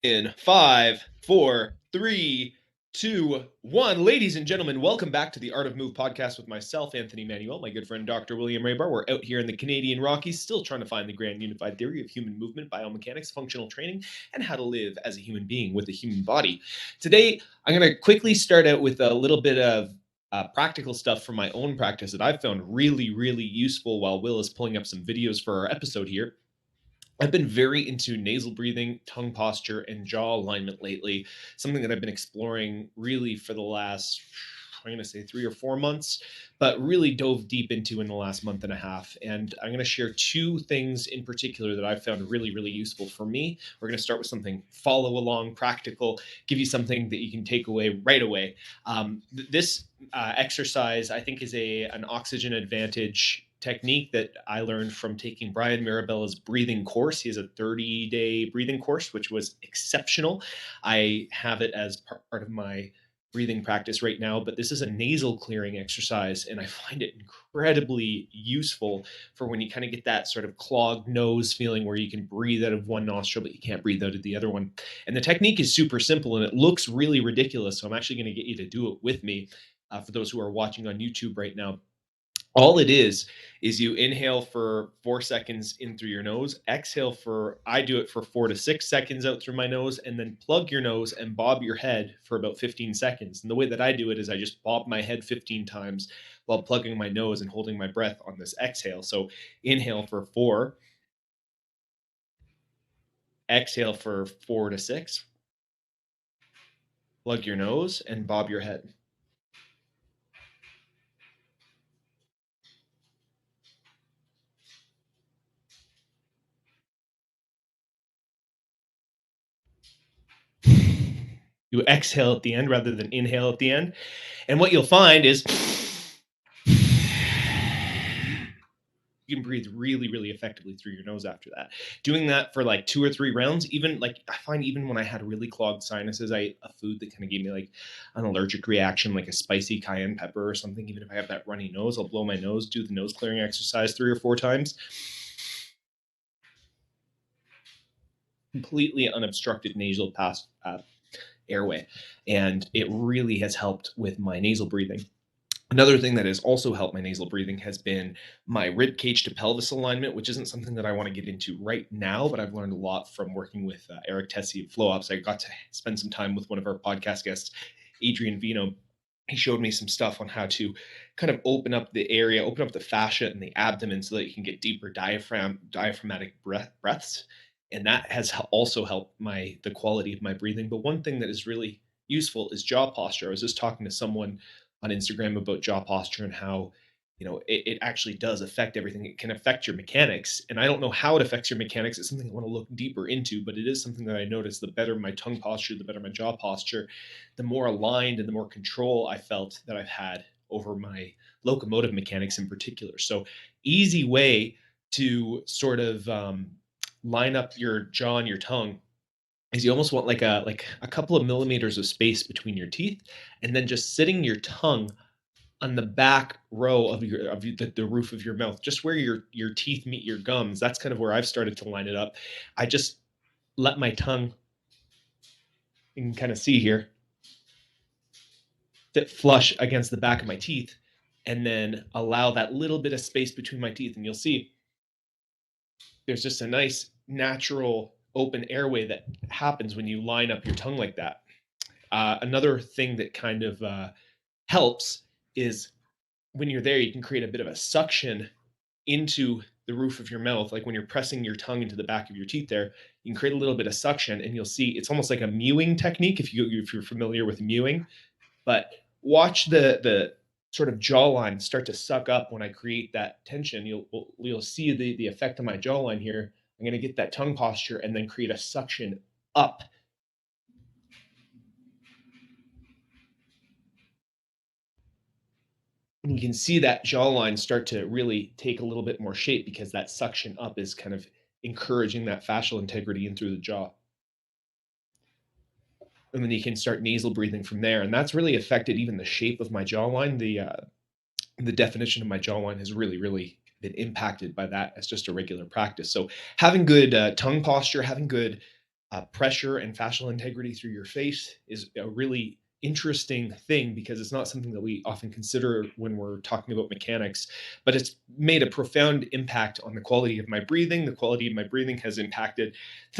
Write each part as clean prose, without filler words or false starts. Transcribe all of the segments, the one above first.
In five, four, three, two, one. Ladies and gentlemen, welcome back to the Art of Move podcast with myself, Anthony Manuel, my good friend Dr. William Raybar. We're out here in the Canadian Rockies, still trying to find the grand unified theory of human movement, biomechanics, functional training, and how to live as a human being with a human body. Today, I'm going to quickly start out with a little bit of practical stuff from my own practice that I've found really, really useful while Will is pulling up some videos for our episode here. I've been very into nasal breathing, tongue posture, and jaw alignment lately, something that I've been exploring really for the last, I'm going to say 3 or 4 months, but really dove deep into in the last month and a half. And I'm going to share two things in particular that I've found really, really useful for me. We're going to start with something follow along, practical, give you something that you can take away right away. This exercise, I think, is an oxygen advantage technique that I learned from taking Brian Mirabella's breathing course. He has a 30-day breathing course, which was exceptional. I have it as part of my breathing practice right now, but this is a nasal clearing exercise, and I find it incredibly useful for when you kind of get that sort of clogged nose feeling where you can breathe out of one nostril, but you can't breathe out of the other one. And the technique is super simple, and it looks really ridiculous, so I'm actually going to get you to do it with me. For those who are watching on YouTube right now, all it is you inhale for 4 seconds in through your nose, exhale for, I do it for 4 to 6 seconds out through my nose, and then plug your nose and bob your head for about 15 seconds. And the way that I do it is I just bob my head 15 times while plugging my nose and holding my breath on this exhale. So inhale for 4, exhale for 4 to 6, plug your nose and bob your head. You exhale at the end rather than inhale at the end. And what you'll find is you can breathe really, really effectively through your nose after that. Doing that for like 2 or 3 rounds, even like I find even when I had really clogged sinuses, I ate a food that kind of gave me like an allergic reaction, like a spicy cayenne pepper or something. Even if I have that runny nose, I'll blow my nose, do the nose clearing exercise 3 or 4 times. Completely unobstructed nasal airway. And it really has helped with my nasal breathing. Another thing that has also helped my nasal breathing has been my rib cage to pelvis alignment, which isn't something that I want to get into right now, but I've learned a lot from working with Eric Tessie at FlowOps. I got to spend some time with one of our podcast guests, Adrian Vino. He showed me some stuff on how to kind of open up the area, open up the fascia and the abdomen so that you can get deeper diaphragmatic breaths. And that has also helped the quality of my breathing. But one thing that is really useful is jaw posture. I was just talking to someone on Instagram about jaw posture and how, it actually does affect everything. It can affect your mechanics. And I don't know how it affects your mechanics. It's something I want to look deeper into, but it is something that I noticed. The better my tongue posture, the better my jaw posture, the more aligned and the more control I felt that I've had over my locomotive mechanics in particular. So easy way to sort of line up your jaw and your tongue is you almost want like a couple of millimeters of space between your teeth, and then just sitting your tongue on the back row of the roof of your mouth, just where your teeth meet your gums. That's kind of where I've started to line it up. I just let my tongue, you can kind of see here, sit flush against the back of my teeth, and then allow that little bit of space between my teeth, and you'll see there's just a nice natural open airway that happens when you line up your tongue like that. Another thing that kind of helps is when you're there, you can create a bit of a suction into the roof of your mouth. Like when you're pressing your tongue into the back of your teeth there, you can create a little bit of suction, and you'll see it's almost like a mewing technique if you're familiar with mewing. But watch the sort of jawline start to suck up when I create that tension. You'll see the effect of my jawline here. I'm going to get that tongue posture and then create a suction up. And you can see that jawline start to really take a little bit more shape because that suction up is kind of encouraging that fascial integrity in through the jaw. And then you can start nasal breathing from there. And that's really affected even the shape of my jawline. The definition of my jawline has really, really been impacted by that as just a regular practice. So having good tongue posture, having good pressure and fascial integrity through your face is a really interesting thing because it's not something that we often consider when we're talking about mechanics, but it's made a profound impact on the quality of my breathing. The quality of my breathing has impacted,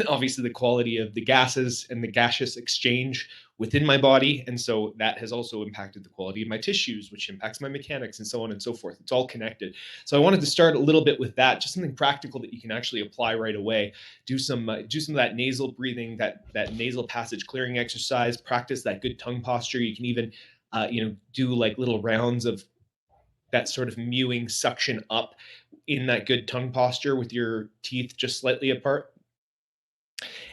obviously, the quality of the gases and the gaseous exchange within my body. And so that has also impacted the quality of my tissues, which impacts my mechanics and so on and so forth. It's all connected. So I wanted to start a little bit with that, just something practical that you can actually apply right away. Do some of that nasal breathing, that nasal passage clearing exercise. Practice that good tongue posture. You can even do like little rounds of that sort of mewing suction up in that good tongue posture with your teeth just slightly apart,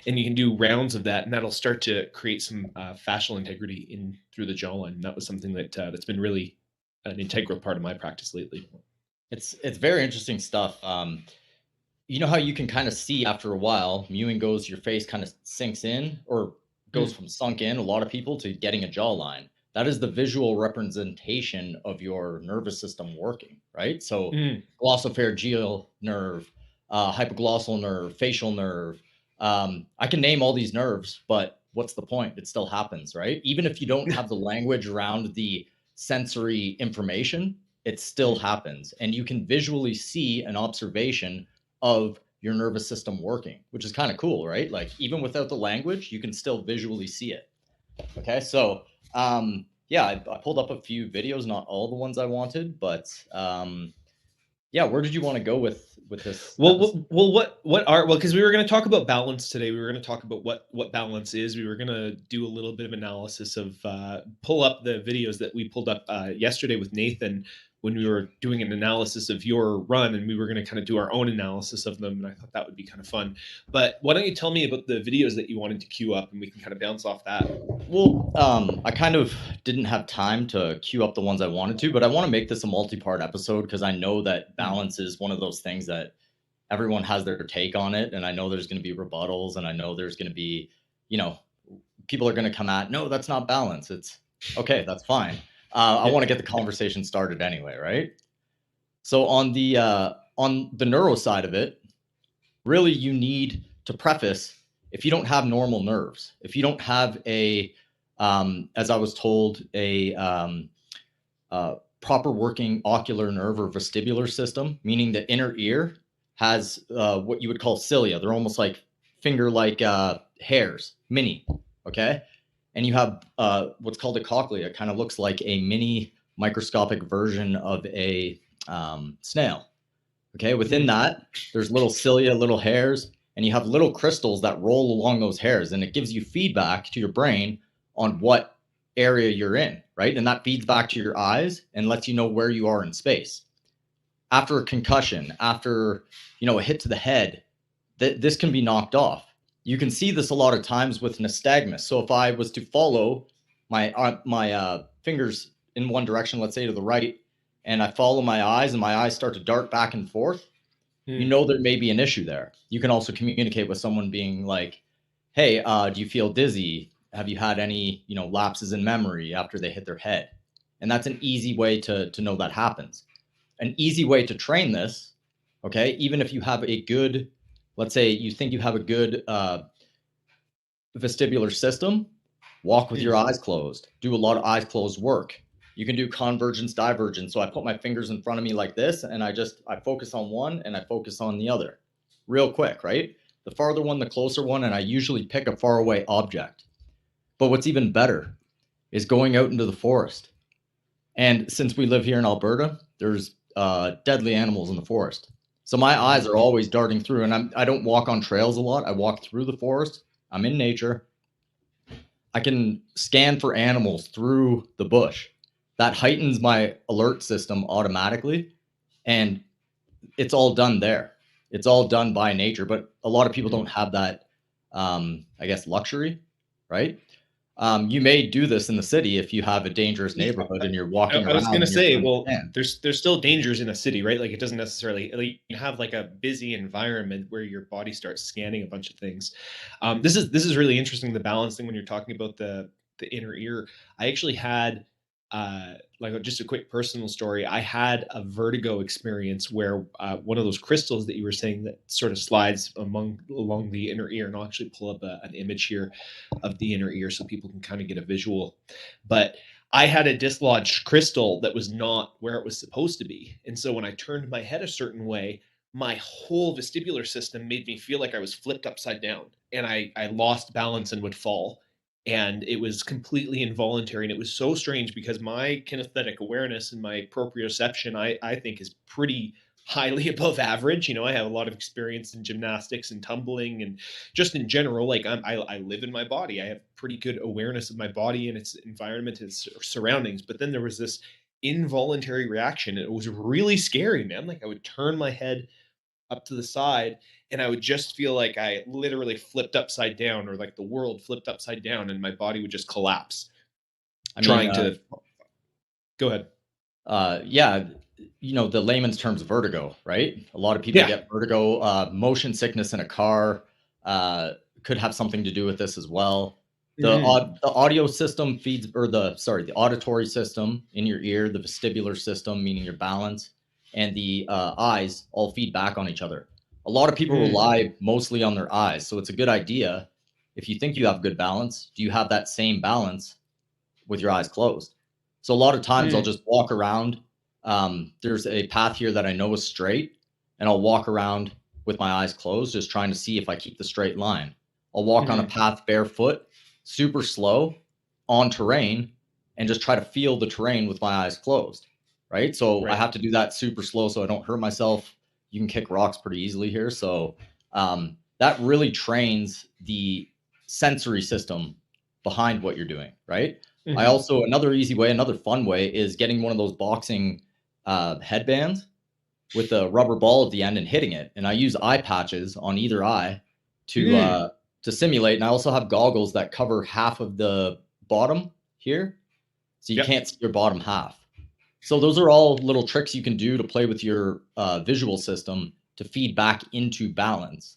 and you can do rounds of that, and that'll start to create some fascial integrity in through the jawline. And that was something that's been really an integral part of my practice lately. It's very interesting stuff. You know how you can kind of see after a while, mewing goes, your face kind of sinks in or goes Mm. from sunk in, a lot of people, to getting a jawline. That is the visual representation of your nervous system working, right? So Mm. glossopharyngeal nerve, hypoglossal nerve, facial nerve. I can name all these nerves, but what's the point? It still happens, right? Even if you don't have the language around the sensory information, it still Mm. happens. And you can visually see an observation of your nervous system working, which is kind of cool, right? Like even without the language, you can still visually see it. Okay, so yeah, I pulled up a few videos, not all the ones I wanted, but yeah, where did you want to go with this Well, episode? because we were going to talk about balance today. We were going to talk about what balance is. We were going to do a little bit of analysis of pull up the videos that we pulled up yesterday with Nathan when we were doing an analysis of your run, and we were going to kind of do our own analysis of them. And I thought that would be kind of fun. But why don't you tell me about the videos that you wanted to queue up, and we can kind of bounce off that. Well, I kind of didn't have time to queue up the ones I wanted to, but I want to make this a multi-part episode because I know that Mm. balance is one of those things that everyone has their take on it, and I know there's going to be rebuttals, and I know there's going to be, you know, people are going to come at, no, that's not balance. It's okay, that's fine. I Yeah. want to get the conversation started anyway, right? So on the neuro side of it, really you need to preface, if you don't have normal nerves, if you don't have a as I was told, a proper working ocular nerve or vestibular system, meaning the inner ear has what you would call cilia. They're almost like finger like hairs, mini. Okay. And you have what's called a cochlea. It kind of looks like a mini microscopic version of a snail. Okay. Within Mm. that, there's little cilia, little hairs, and you have little crystals that roll along those hairs. And it gives you feedback to your brain on what area you're in, right? And that feeds back to your eyes and lets you know where you are in space. After a concussion, after a hit to the head, this can be knocked off. You can see this a lot of times with nystagmus. So if I was to follow my fingers in one direction, let's say to the right, and I follow my eyes and my eyes start to dart back and forth, you Mm. know there may be an issue there. You can also communicate with someone being like, hey, do you feel dizzy? Have you had any, lapses in memory after they hit their head? And that's an easy way to know that happens. An easy way to train this, okay, even if you have a good, let's say you think you have a good vestibular system, walk with Mm. your eyes closed, do a lot of eyes closed work. You can do convergence, divergence. So I put my fingers in front of me like this, and I focus on one and I focus on the other real quick, right? The farther one, the closer one, and I usually pick a far away object. But what's even better is going out into the forest. And since we live here in Alberta, there's deadly animals in the forest. So my eyes Mhm. are always darting through, and I don't walk on trails a lot. I walk through the forest. I'm in nature. I can scan for animals through the bush. That heightens my alert system automatically, and it's all done there. It's all done by nature, but a lot of people Mm. don't have that, I guess, luxury, right? You may do this in the city if you have a dangerous Yeah, neighborhood and you're I walking I was around gonna and you're say, trying to well, scan. there's still dangers in a city, right? Like, it doesn't necessarily, like, you have like a busy environment where your body starts scanning a bunch of things. This is really interesting, the balance thing when you're talking about the inner ear. I actually had like just a quick personal story. I had a vertigo experience where one of those crystals that you were saying that sort of slides along the inner ear, and I'll actually pull up an image here of the inner ear so people can kind of get a visual. But I had a dislodged crystal that was not where it was supposed to be, and so when I turned my head a certain way, my whole vestibular system made me feel like I was flipped upside down, and I lost balance and would fall, and it was completely involuntary, and it was so strange because my kinesthetic awareness and my proprioception I think is pretty highly above average. I have a lot of experience in gymnastics and tumbling and just in general, like I live in my body. I have pretty good awareness of my body and its environment and its surroundings. But then there was this involuntary reaction. It was really scary, man. Like I would turn my head up to the side and I would just feel like I literally flipped upside down, or like the world flipped upside down, and my body would just collapse I mean, trying to go ahead. yeah, the layman's terms, vertigo, right? A lot of people Yeah. get vertigo. Motion sickness in a car could have something to do with this as well. Mhm. The audio system feeds, or the auditory system in your ear, the vestibular system, meaning your balance, and the eyes all feed back on each other. A lot of people Mm. rely mostly on their eyes, so it's a good idea. If you think you have good balance, do you have that same balance with your eyes closed? So a lot of times I'll Mm. just walk around. There's a path here that I know is straight, and I'll walk around with my eyes closed, just trying to see if I keep the straight line. I'll walk on a Mhm. path barefoot, super slow, on terrain, and just try to feel the terrain with my eyes closed. Right. So I Right. have to do that super slow so I don't hurt myself. You can kick rocks pretty easily here. So that really trains the sensory system behind what you're doing. Right. I Mhm. also, another easy way, another fun way is getting one of those boxing headbands with a rubber ball at the end and hitting it. And I use eye patches on either eye Mm. to simulate. And I also have goggles that cover half of the bottom here, so you Yep. can't see your bottom half. So those are all little tricks you can do to play with your visual system to feed back into balance.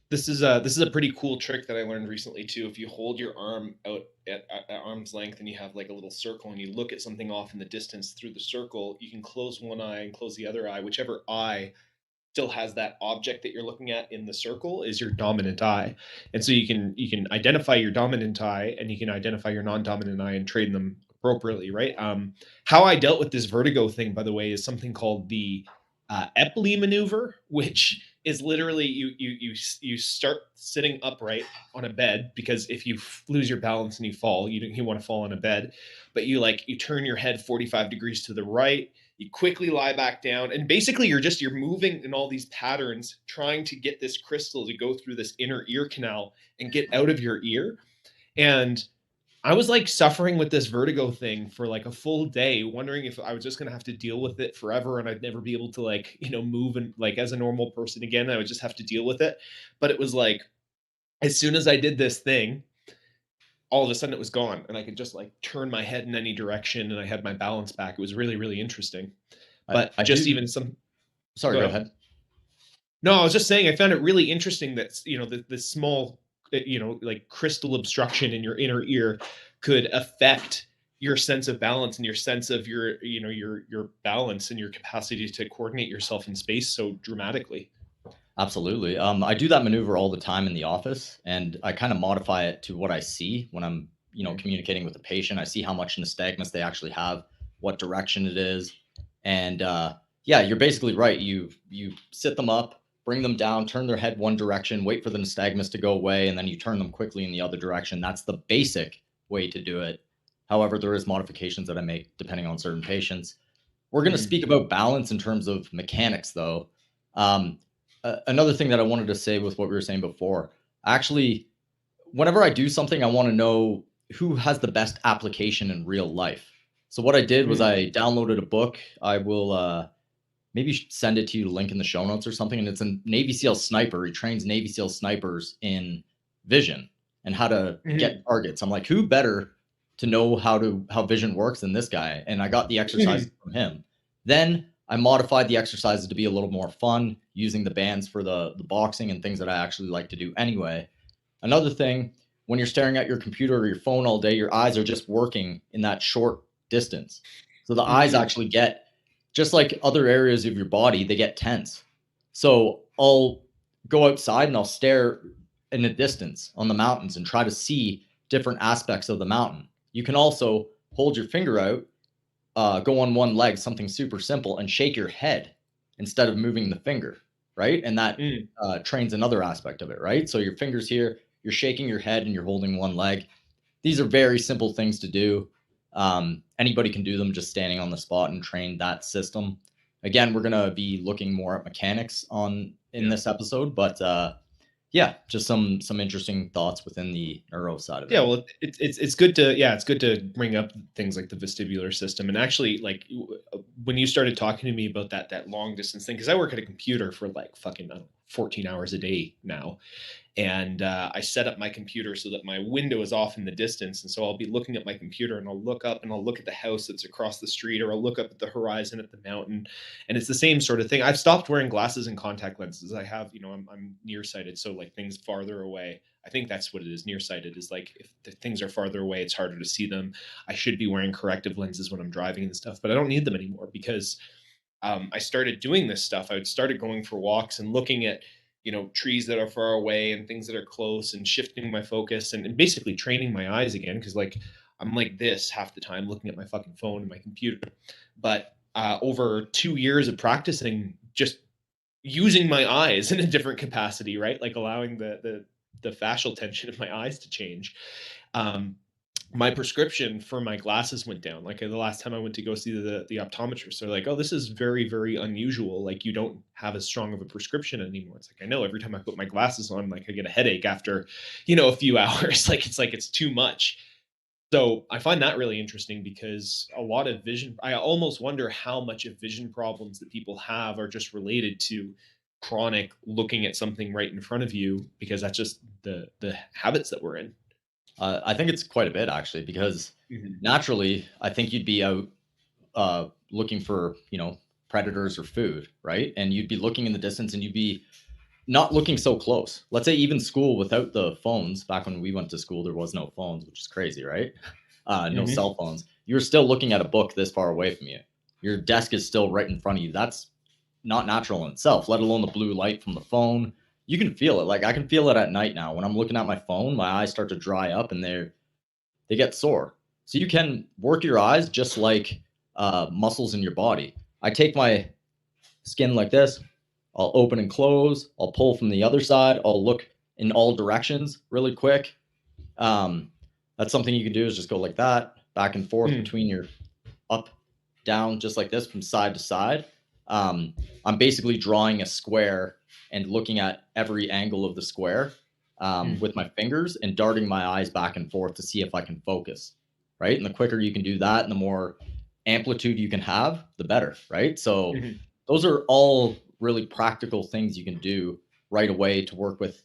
This is a pretty cool trick that I learned recently too. If you hold your arm out at arm's length and you have like a little circle and you look at something off in the distance through the circle, you can close one eye and close the other eye. Whichever eye still has that object that you're looking at in the circle is your dominant eye. And so you can identify your dominant eye and you can identify your non-dominant eye and train them appropriately, right? How I dealt with this vertigo thing, by the way, is something called the Epley maneuver, which is literally you start sitting upright on a bed, because if you lose your balance and you fall, you want to fall on a bed, but you turn your head 45 degrees to the right, you quickly lie back down, and basically you're moving in all these patterns trying to get this crystal to go through this inner ear canal and get out of your ear. And I was like suffering with this vertigo thing for like a full day, wondering if I was just going to have to deal with it forever and I'd never be able to move and like as a normal person again. I would just have to deal with it. But it was like as soon as I did this thing, all of a sudden it was gone and I could just like turn my head in any direction and I had my balance back. It was really, really interesting. But I just do. even some Sorry, Go go ahead. ahead. No, I was just saying I found it really interesting that the small like crystal obstruction in your inner ear could affect your sense of balance and your sense of your balance and your capacity to coordinate yourself in space so dramatically. Absolutely. I do that maneuver all the time in the office, and I kind of modify it to what I see when I'm, Mhm. communicating with the patient. I see how much nystagmus they actually have, what direction it is, and yeah, you're basically right. You sit them up, bring them down, turn their head one direction, wait for the nystagmus to go away, and then you turn them quickly in the other direction. That's the basic way to do it. However, there is modifications that I make depending on certain patients. We're going to Mhm. speak about balance in terms of mechanics, though. Um, Another thing that I wanted to say with what we were saying before, actually, whenever I do something, I want to know who has the best application in real life. So what I did was Mhm. I downloaded a book. I will maybe send it to you, link in the show notes or something. And it's a Navy SEAL sniper. He trains Navy SEAL snipers in vision and how to Mhm. get targets. I'm like, who better to know how vision works than this guy? And I got the exercises Mhm. from him. Then I modified the exercises to be a little more fun using the bands for the boxing and things that I actually like to do anyway. Another thing, when you're staring at your computer or your phone all day, your eyes are just working in that short distance. So the eyes Mm. actually get, just like other areas of your body, they get tense. So I'll go outside and I'll stare in the distance on the mountains and try to see different aspects of the mountain. You can also hold your finger out, go on one leg, something super simple, and shake your head instead of moving the finger, right? And that Mm. trains another aspect of it, right? So your finger's here, you're shaking your head, and you're holding one leg. These are very simple things to do. Anybody can do them just standing on the spot and train that system. Again, we're going to be looking more at mechanics in Yeah. this episode, but yeah, just some interesting thoughts within the neuro side of Yeah, it. well, it's good to it's good to bring up things like the vestibular system. And actually, like when you started talking to me about that long distance thing, because I work at a computer for like fucking 14 hours a day now, and I set up my computer so that my window is off in the distance, and so I'll be looking at my computer and I'll look up and I'll look at the house that's across the street, or I'll look up at the horizon at the mountain, and it's the same sort of thing. I've stopped wearing glasses and contact lenses. I have, I'm nearsighted, so like things farther away, I think that's what it is. Nearsighted is like if the things are farther away, it's harder to see them. I should be wearing corrective lenses when I'm driving and stuff, but I don't need them anymore because I started doing this stuff. I started going for walks and looking at, trees that are far away and things that are close, and shifting my focus and basically training my eyes again. Cause like I'm like this half the time looking at my fucking phone and my computer. But over 2 years of practicing, just using my eyes in a different capacity, right? Like allowing the fascial tension of my eyes to change. Um, my prescription for my glasses went down. Like the last time I went to go see the optometrist, they're like, "Oh, this is very, very unusual. Like you don't have as strong of a prescription anymore." It's like, I know, every time I put my glasses on, like I get a headache after, a few hours. Like it's too much. So I find that really interesting because a lot of vision, I almost wonder how much of vision problems that people have are just related to chronic looking at something right in front of you, because that's just the habits that we're in. I think it's quite a bit actually, because Mhm. naturally, I think you'd be out looking for predators or food, right? And you'd be looking in the distance, and you'd be not looking so close. Let's say even school without the phones. Back when we went to school, there was no phones, which is crazy, right? No Mhm. cell phones. You're still looking at a book this far away from you. Your desk is still right in front of you. That's not natural in itself, let alone the blue light from the phone. You can feel it. Like I can feel it at night now. When I'm looking at my phone, my eyes start to dry up and they get sore. So you can work your eyes just like muscles in your body. I take my skin like this. I'll open and close. I'll pull from the other side. I'll look in all directions really quick. Um, that's something you can do, is just go like that, back and forth Mm. between your up, down, just like this, from side to side. Um, I'm basically drawing a square and looking at every angle of the square Mm. with my fingers and darting my eyes back and forth to see if I can focus. Right. And the quicker you can do that and the more amplitude you can have, the better. Right. So Mhm. those are all really practical things you can do right away to work with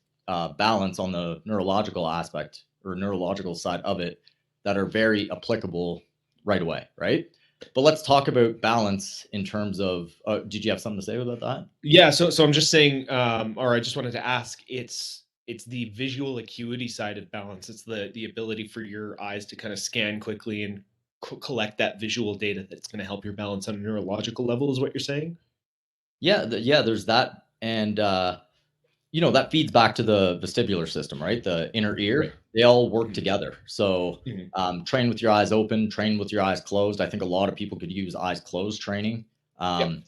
balance on the neurological aspect or neurological side of it, that are very applicable right away. Right. But let's talk about balance in terms of. Did you have something to say about that? Yeah, so I'm just saying, or I just wanted to ask, it's the visual acuity side of balance. It's the ability for your eyes to kind of scan quickly and collect that visual data that's going to help your balance on a neurological level, is what you're saying? Yeah, yeah. There's that, and that feeds back to the vestibular system, right? The inner ear. Right. They all work Mhm. together. So Mhm. train with your eyes open, train with your eyes closed. I think a lot of people could use eyes closed training. Yeah. Um,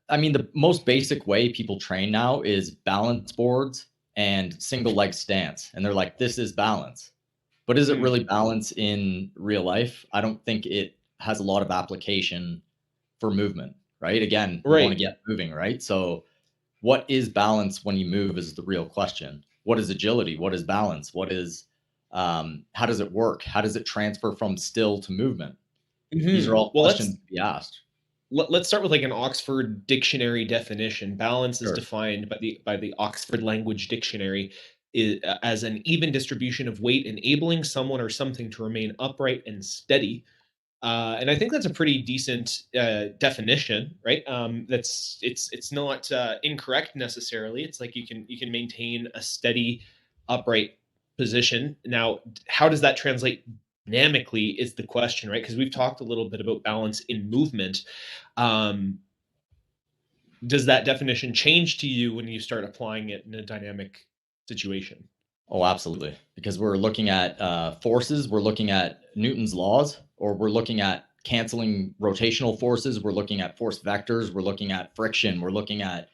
I mean, the most basic way people train now is balance boards and single leg stance. And they're like, this is balance. But is it Mm. really balance in real life? I don't think it has a lot of application for movement, right? Again, you want to Right. get moving, right? So, what is balance when you move is the real question. What is agility? What is balance? How does it work? How does it transfer from still to movement? These are Mhm. all Well, questions to be asked. let's start with like an Oxford dictionary definition. Balance is Sure. defined by the Oxford Language Dictionary as an even distribution of weight, enabling someone or something to remain upright and steady. And I think that's a pretty decent definition, right? It's not incorrect necessarily. It's like you can maintain a steady, upright position. Now, how does that translate dynamically is the question, right? Because we've talked a little bit about balance in movement. Um, does that definition change to you when you start applying it in a dynamic situation? Oh, absolutely. Because we're looking at forces, we're looking at Newton's laws, or we're looking at canceling rotational forces, we're looking at force vectors, we're looking at friction, we're looking at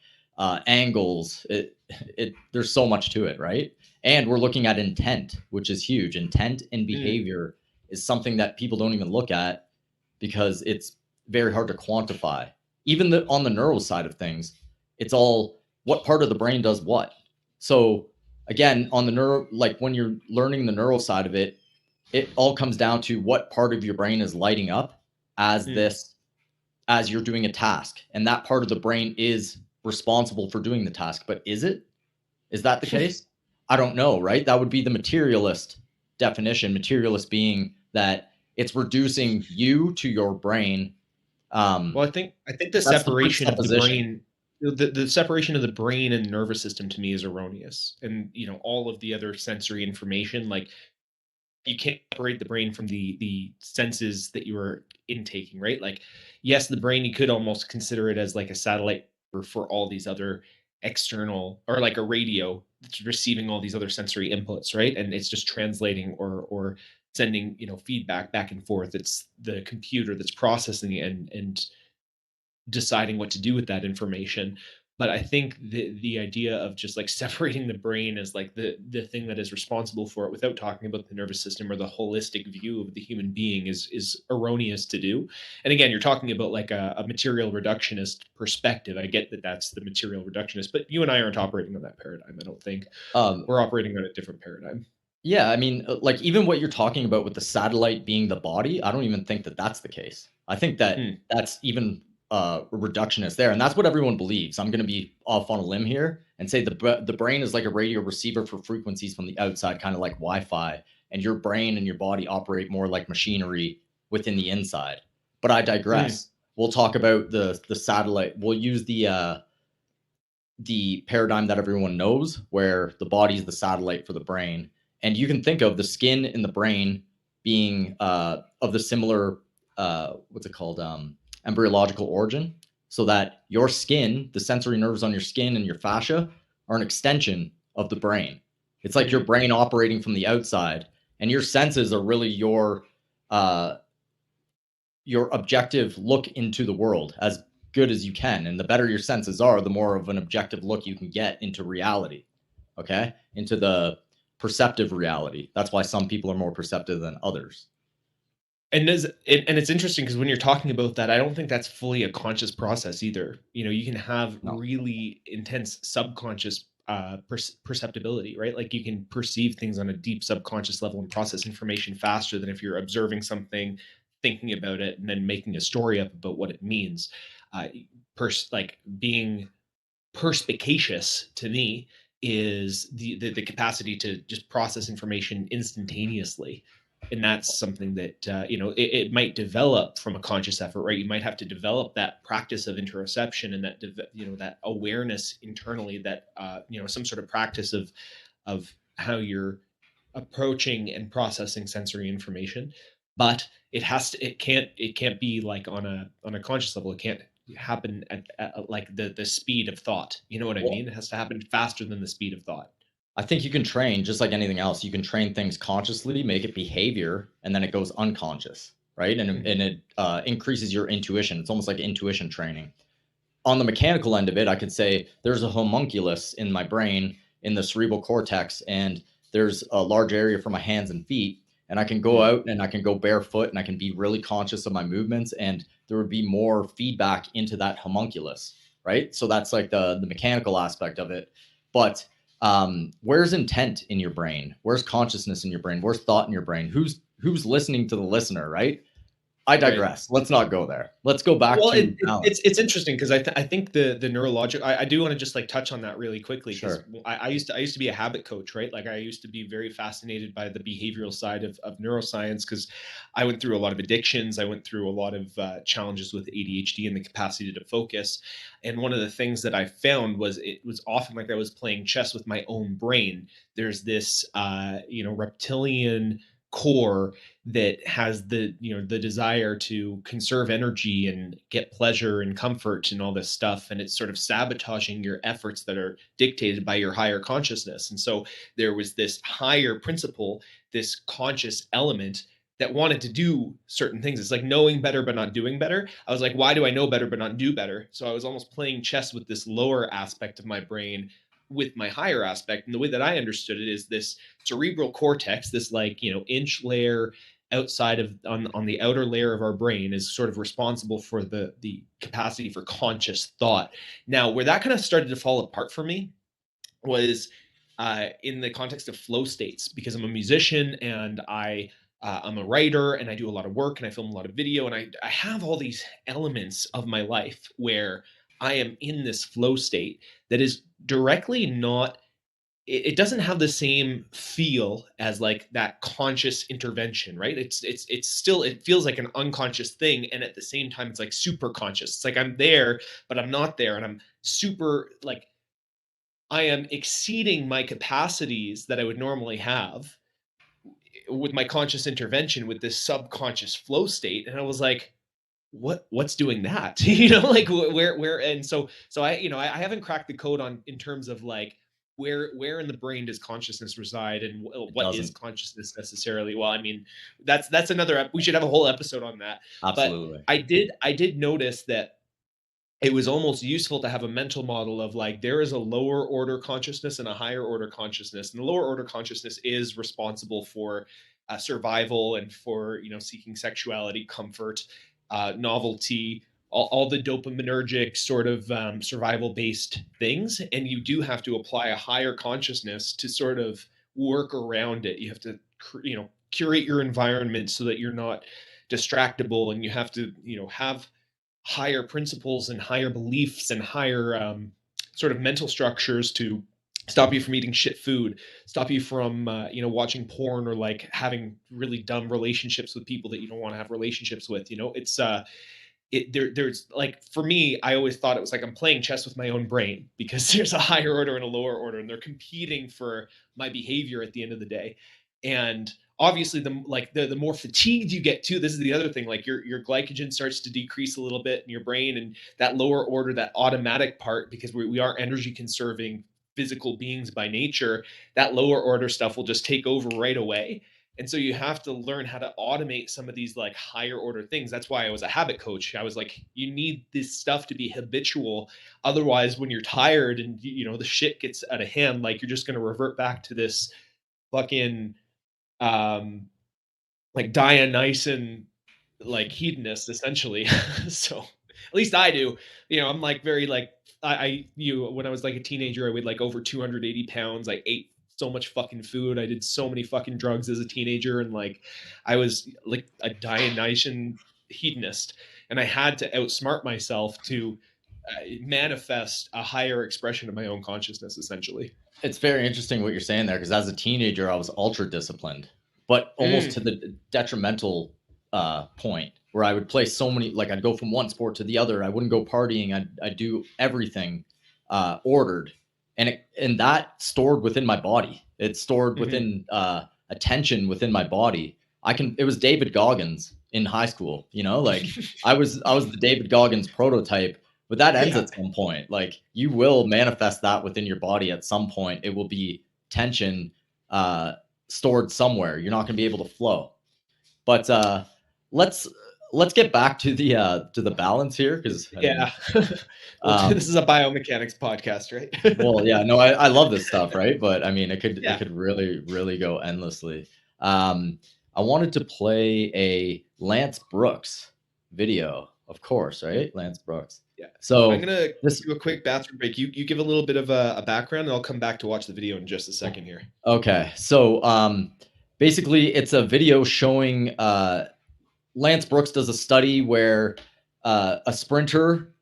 angles. There's so much to it, right? And we're looking at intent, which is huge. Intent and Mm, behavior is something that people don't even look at because it's very hard to quantify. Even on the neuro side of things, it's all what part of the brain does what. So again, on the neuro, like when you're learning the neural side of it, it all comes down to what part of your brain is lighting up as mm. as you're doing a task, and that part of the brain is responsible for doing the task. But is it? Is that the case? I don't know, right? That would be the materialist definition. Materialist being that it's reducing you to your brain. Well, I think the That's the separation of the presupposition. brain, the separation of the brain and nervous system to me is erroneous. And all of the other sensory information, like you can't separate the brain from the senses that you are intaking, right? Like, yes, the brain, you could almost consider it as like a satellite for all these other external, or like a radio that's receiving all these other sensory inputs, right? And it's just translating or sending, feedback back and forth. It's the computer that's processing and deciding what to do with that information. But I think the idea of just like separating the brain as like the thing that is responsible for it without talking about the nervous system or the holistic view of the human being is erroneous to do. And again, you're talking about like a material reductionist perspective. I get that that's the material reductionist, but you and I aren't operating on that paradigm. I don't think Um, we're operating on a different paradigm. Yeah, I mean, like even what you're talking about with the satellite being the body, I don't even think that that's the case. I think that Hmm. that's even reductionist there, and that's what everyone believes. I'm going to be off on a limb here and say the brain is like a radio receiver for frequencies from the outside, kind of like Wi-Fi, and your brain and your body operate more like machinery within the inside. But I Hmm. digress. We'll talk about the satellite. We'll use the paradigm that everyone knows, where the body is the satellite for the brain. And you can think of the skin and the brain being of the similar, what's it called, embryological origin. So that your skin, the sensory nerves on your skin and your fascia, are an extension of the brain. It's like your Hmm. brain operating from the outside, and your senses are really uh, your objective look into the world as good as you can. And the better your senses are, the more of an objective look you can get into reality. Okay. Into the perceptive reality. That's why some people are more perceptive than others. And it's interesting because when you're talking about that, I don't think that's fully a conscious process either. You can have No. really intense subconscious perceptibility, right? Like you can perceive things on a deep subconscious level and process information faster than if you're observing something, thinking about it, and then making a story up about what it means. Uh, like being perspicacious to me is the capacity to just process information instantaneously. And that's something that it might develop from a conscious effort, right? You might have to develop that practice of interoception and that awareness internally, that some sort of practice of how you're approaching and processing sensory information. But it can't be like on a conscious level. It can't happen at like the speed of thought. You know what I Well, mean? It has to happen faster than the speed of thought. I think you can train just like anything else. You can train things consciously, make it behavior, and then it goes unconscious, right? And Mhm. it increases your intuition. It's almost like intuition training. On the mechanical end of it, I could say there's a homunculus in my brain in the cerebral cortex, and there's a large area for my hands and feet. And I can go Mm. out and I can go barefoot and I can be really conscious of my movements, and there would be more feedback into that homunculus, right? So that's like the mechanical aspect of it. But where's intent in your brain? Where's consciousness in your brain? Where's thought in your brain? Who's listening to the listener, right? I Right. digress. Let's not go there. Let's go back Well, to balance. it's interesting because I think the neurological. I do want to just like touch on that really quickly because Sure. I used to be a habit coach, right? Like I used to be very fascinated by the behavioral side of neuroscience because I went through a lot of addictions. I went through a lot of challenges with ADHD and the capacity to focus. And one of the things that I found was it was often like I was playing chess with my own brain. There's this reptilian core that has the, the desire to conserve energy and get pleasure and comfort and all this stuff, and it's sort of sabotaging your efforts that are dictated by your higher consciousness. And so there was this higher principle, this conscious element that wanted to do certain things. It's like knowing better but not doing better. I was like, why do I know better but not do better? So I was almost playing chess with this lower aspect of my brain with my higher aspect. And the way that I understood it is this cerebral cortex, this like, inch layer outside of on the outer layer of our brain, is sort of responsible for the capacity for conscious thought. Now, where that kind of started to fall apart for me was in the context of flow states, because I'm a musician and I'm a writer and I do a lot of work and I film a lot of video, and I have all these elements of my life where I am in this flow state that is directly not, it doesn't have the same feel as like that conscious intervention, right? It's still, it feels like an unconscious thing, and at the same time it's like super conscious. It's like I'm there but I'm not there, and I'm super like, I am exceeding my capacities that I would normally have with my conscious intervention with this subconscious flow state. And I was like, what's doing that? Like where, and so I haven't cracked the code on in terms of like where in the brain does consciousness reside, and It what is doesn't. consciousness necessarily. Well, I mean, that's another, we should have a whole episode on that. But Absolutely. I did notice that it was almost useful to have a mental model of like, there is a lower order consciousness and a higher order consciousness, and the lower order consciousness is responsible for survival and for seeking sexuality, comfort, novelty, all the dopaminergic sort of survival based things. And you do have to apply a higher consciousness to sort of work around it. You have to curate your environment so that you're not distractible, and you have to have higher principles and higher beliefs and higher sort of mental structures to stop you from eating shit food, stop you from watching porn, or like having really dumb relationships with people that you don't want to have relationships with. It's there's like, for me, I always thought it was like I'm playing chess with my own brain, because there's a higher order and a lower order, and they're competing for my behavior at the end of the day. And obviously the more fatigued you get too, this is the other thing, like your glycogen starts to decrease a little bit in your brain, and that lower order, that automatic part, because we are energy conserving physical beings by nature, that lower order stuff will just take over right away. And so you have to learn how to automate some of these like higher order things. That's why I was a habit coach. I was like, you need this stuff to be habitual. Otherwise, when you're tired and the shit gets out of hand, like you're just going to revert back to this fucking um like Dionysian like hedonist essentially. So at least I do. I'm like very like, when I was like a teenager, I weighed like over 280 pounds. I ate so much fucking food. I did so many fucking drugs as a teenager, and like I was like a Dionysian hedonist, and I had to outsmart myself to manifest a higher expression of my own consciousness essentially. It's very interesting what you're saying there, because as a teenager, I was ultra disciplined, but almost to Mm. the detrimental point where I would play so many, like I'd go from one sport to the other. I wouldn't go partying. I'd do everything ordered, and that stored within my body. It stored Mhm. within attention within my body. It was David Goggins in high school, like I was the David Goggins prototype, but that ends Yeah. at some point. Like you will manifest that within your body at some point. It will be tension uh, stored somewhere. You're not going to be able to flow. But let's let's get back to the balance here, because I mean, Yeah. Well, this um, is a biomechanics podcast, right? well, yeah, no, I love this stuff, right? But I mean, it Yeah. could really go endlessly. Um, I wanted to play a Lance Brooks video, of course, right? Lance Brooks. Yeah. I'm So gonna this do a quick bathroom break. You give a little bit of a background, and I'll come back to watch the video in just a second here. Okay, so basically, it's a video showing Lance Brooks does a study where a sprinter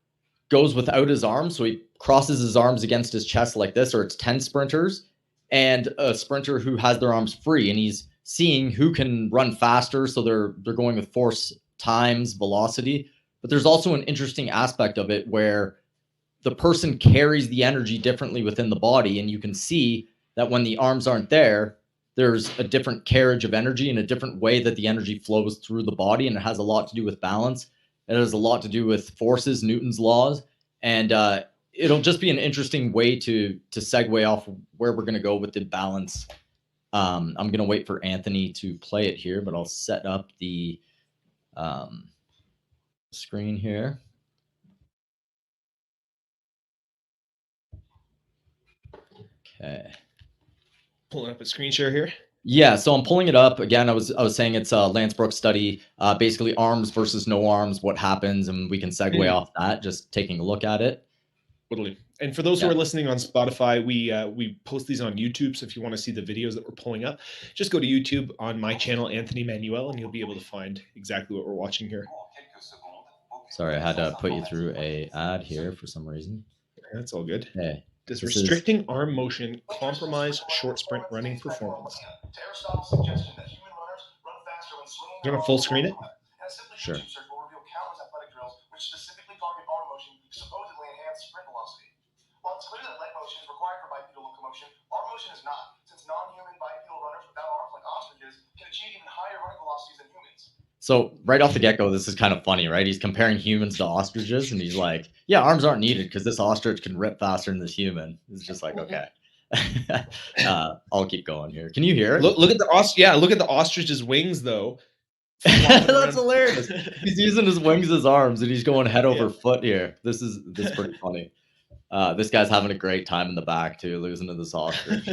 goes without his arms, so he crosses his arms against his chest like this, or it's 10 sprinters, and a sprinter who has their arms free, and he's seeing who can run faster. So they're going with force times velocity, but there's also an interesting aspect of it where the person carries the energy differently within the body, and you can see that when the arms aren't there, there's a different carriage of energy and a different way that the energy flows through the body, and it has a lot to do with balance. It has a lot to do with forces, Newton's laws, and it'll just be an interesting way to segue off where we're going to go with the balance. I'm going to wait for Anthony to play it here, but I'll set up the screen here. Okay. Pulling up a screen share here. Yeah, so I'm pulling it up again. I was saying it's a Lance Brooks study, basically arms versus no arms, what happens, and we can segue off that. Just taking a look at it. Totally. And for those who are listening on Spotify, we post these on YouTube. So if you want to see the videos that we're pulling up, just go to YouTube on my channel, Anthony Manuel, and you'll be able to find exactly what we're watching here. Sorry, I had to put you through a ad here for some reason. That's all good. Hey, does restricting arm motion compromise short sprint running performance? You want to full screen it? Sure. While it's clear that leg motion is required for bipedal locomotion, arm motion is not, since non-human bipedal runners without arms like ostriches can achieve even higher running velocities than humans. So right off the get-go, this is kind of funny, right? He's comparing humans to ostriches, and he's like, yeah, arms aren't needed because this ostrich can rip faster than this human. It's just like, okay. I'll keep going here. Can you hear it? Look at the look at the ostrich's wings, though. That's hilarious. He's using his wings as arms, and he's going head over foot here. This is pretty funny. This guy's having a great time in the back, too, losing to this ostrich. So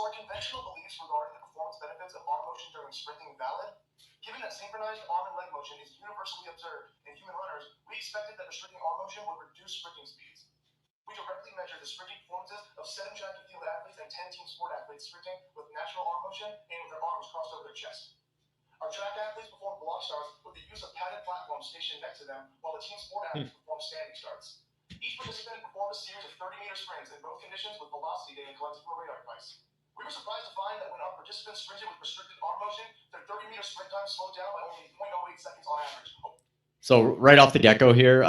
are conventional beliefs regarding the performance benefits of arm motion during sprinting valid? Given that synchronized arm and leg motion is universally observed in human runners, we expected that restricting arm motion would reduce sprinting speeds. We directly measured the sprinting performances of 7 track and field athletes and 10 team sport athletes sprinting with natural arm motion and with their arms crossed over their chest. Our track athletes performed block starts with the use of padded platforms stationed next to them, while the team sport athletes performed standing starts. Each participant performed a series of 30-meter sprints in both conditions with velocity data collected from a radar device. We were surprised to find that when our participants sprinted with restricted arm motion, their 30-meter sprint time slowed down by only 0.08 seconds on average. So right off the get-go here,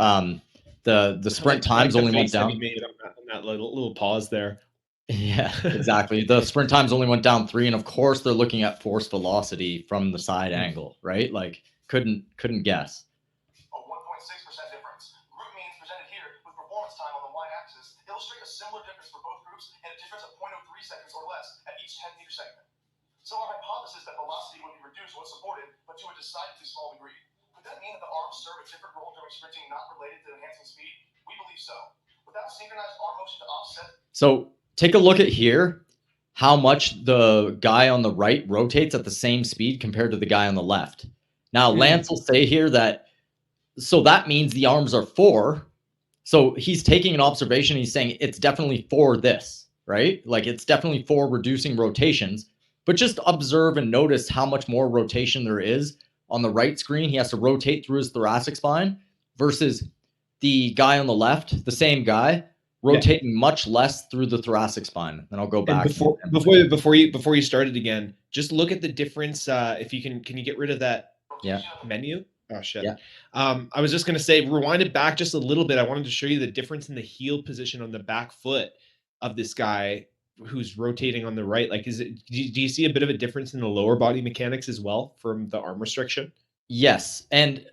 the sprint times only went down. Made on that little pause there. Yeah, exactly. The sprint times only went down 3, and of course they're looking at force velocity from the side angle, right? Like couldn't guess. A 1.6% difference. Group means presented here with performance time on the y-axis illustrate a similar difference for both groups and a difference of 0.03 seconds or less at each 10-meter segment. So our hypothesis that velocity would be reduced was supported, but to a decidedly small degree. Could that mean that the arms serve a different role during sprinting not related to enhancing speed? We believe so. Without synchronized arm motion to offset. So take a look at here, how much the guy on the right rotates at the same speed compared to the guy on the left. Now, Lance will say here that, so that means the arms are for. So he's taking an observation. He's saying it's definitely for this, right? Like it's definitely for reducing rotations. But just observe and notice how much more rotation there is on the right screen. He has to rotate through his thoracic spine versus the guy on the left, the same guy, rotating much less through the thoracic spine. And I'll go back. Before you started again, just look at the difference. If you can you get rid of that menu? Oh shit. Yeah. I was just gonna say, rewind it back just a little bit. I wanted to show you the difference in the heel position on the back foot of this guy who's rotating on the right. Like, do you see a bit of a difference in the lower body mechanics as well from the arm restriction? Yes. And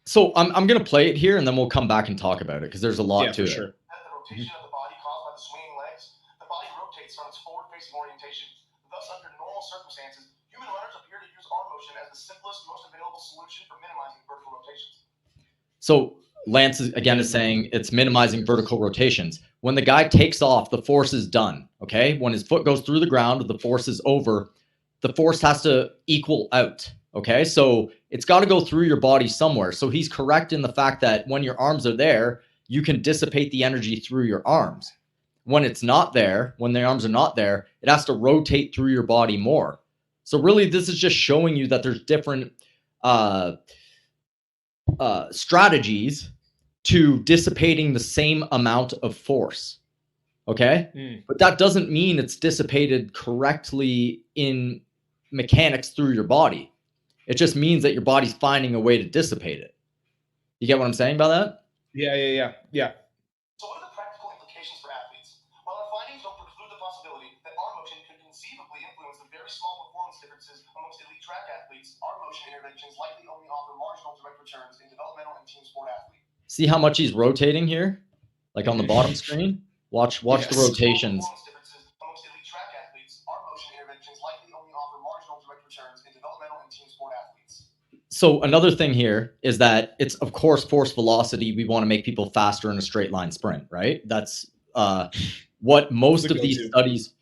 so I'm going to play it here and then we'll come back and talk about it because there's a lot to it. Sure. The rotation of the body caused by the swinging legs, the body rotates from its forward-facing orientation. Thus, under normal circumstances, human runners appear to use arm motion as the simplest, most available solution for minimizing vertical rotations. So Lance is saying it's minimizing vertical rotations. When the guy takes off, the force is done. Okay. When his foot goes through the ground, the force is over. The force has to equal out. Okay. So it's got to go through your body somewhere. So he's correct in the fact that when your arms are there, you can dissipate the energy through your arms. When it's not there, when the arms are not there, it has to rotate through your body more. So really, this is just showing you that there's different strategies to dissipating the same amount of force. Okay. But that doesn't mean it's dissipated correctly in mechanics through your body. It just means that your body's finding a way to dissipate it. You get what I'm saying by that? Yeah. So what are the practical implications for athletes? While our findings don't preclude the possibility that arm motion could athletes, arm motion interventions likely only offer marginal direct returns in developmental and team sport athletes. See how much he's rotating here? Like on the bottom screen? Watch Yes. the rotations. Performance differences amongst elite track athletes, arm motion interventions likely only offer marginal direct returns in developmental and team sport athletes. So another thing here is that it's, of course, force velocity. We want to make people faster in a straight line sprint, right? That's what most of these studies,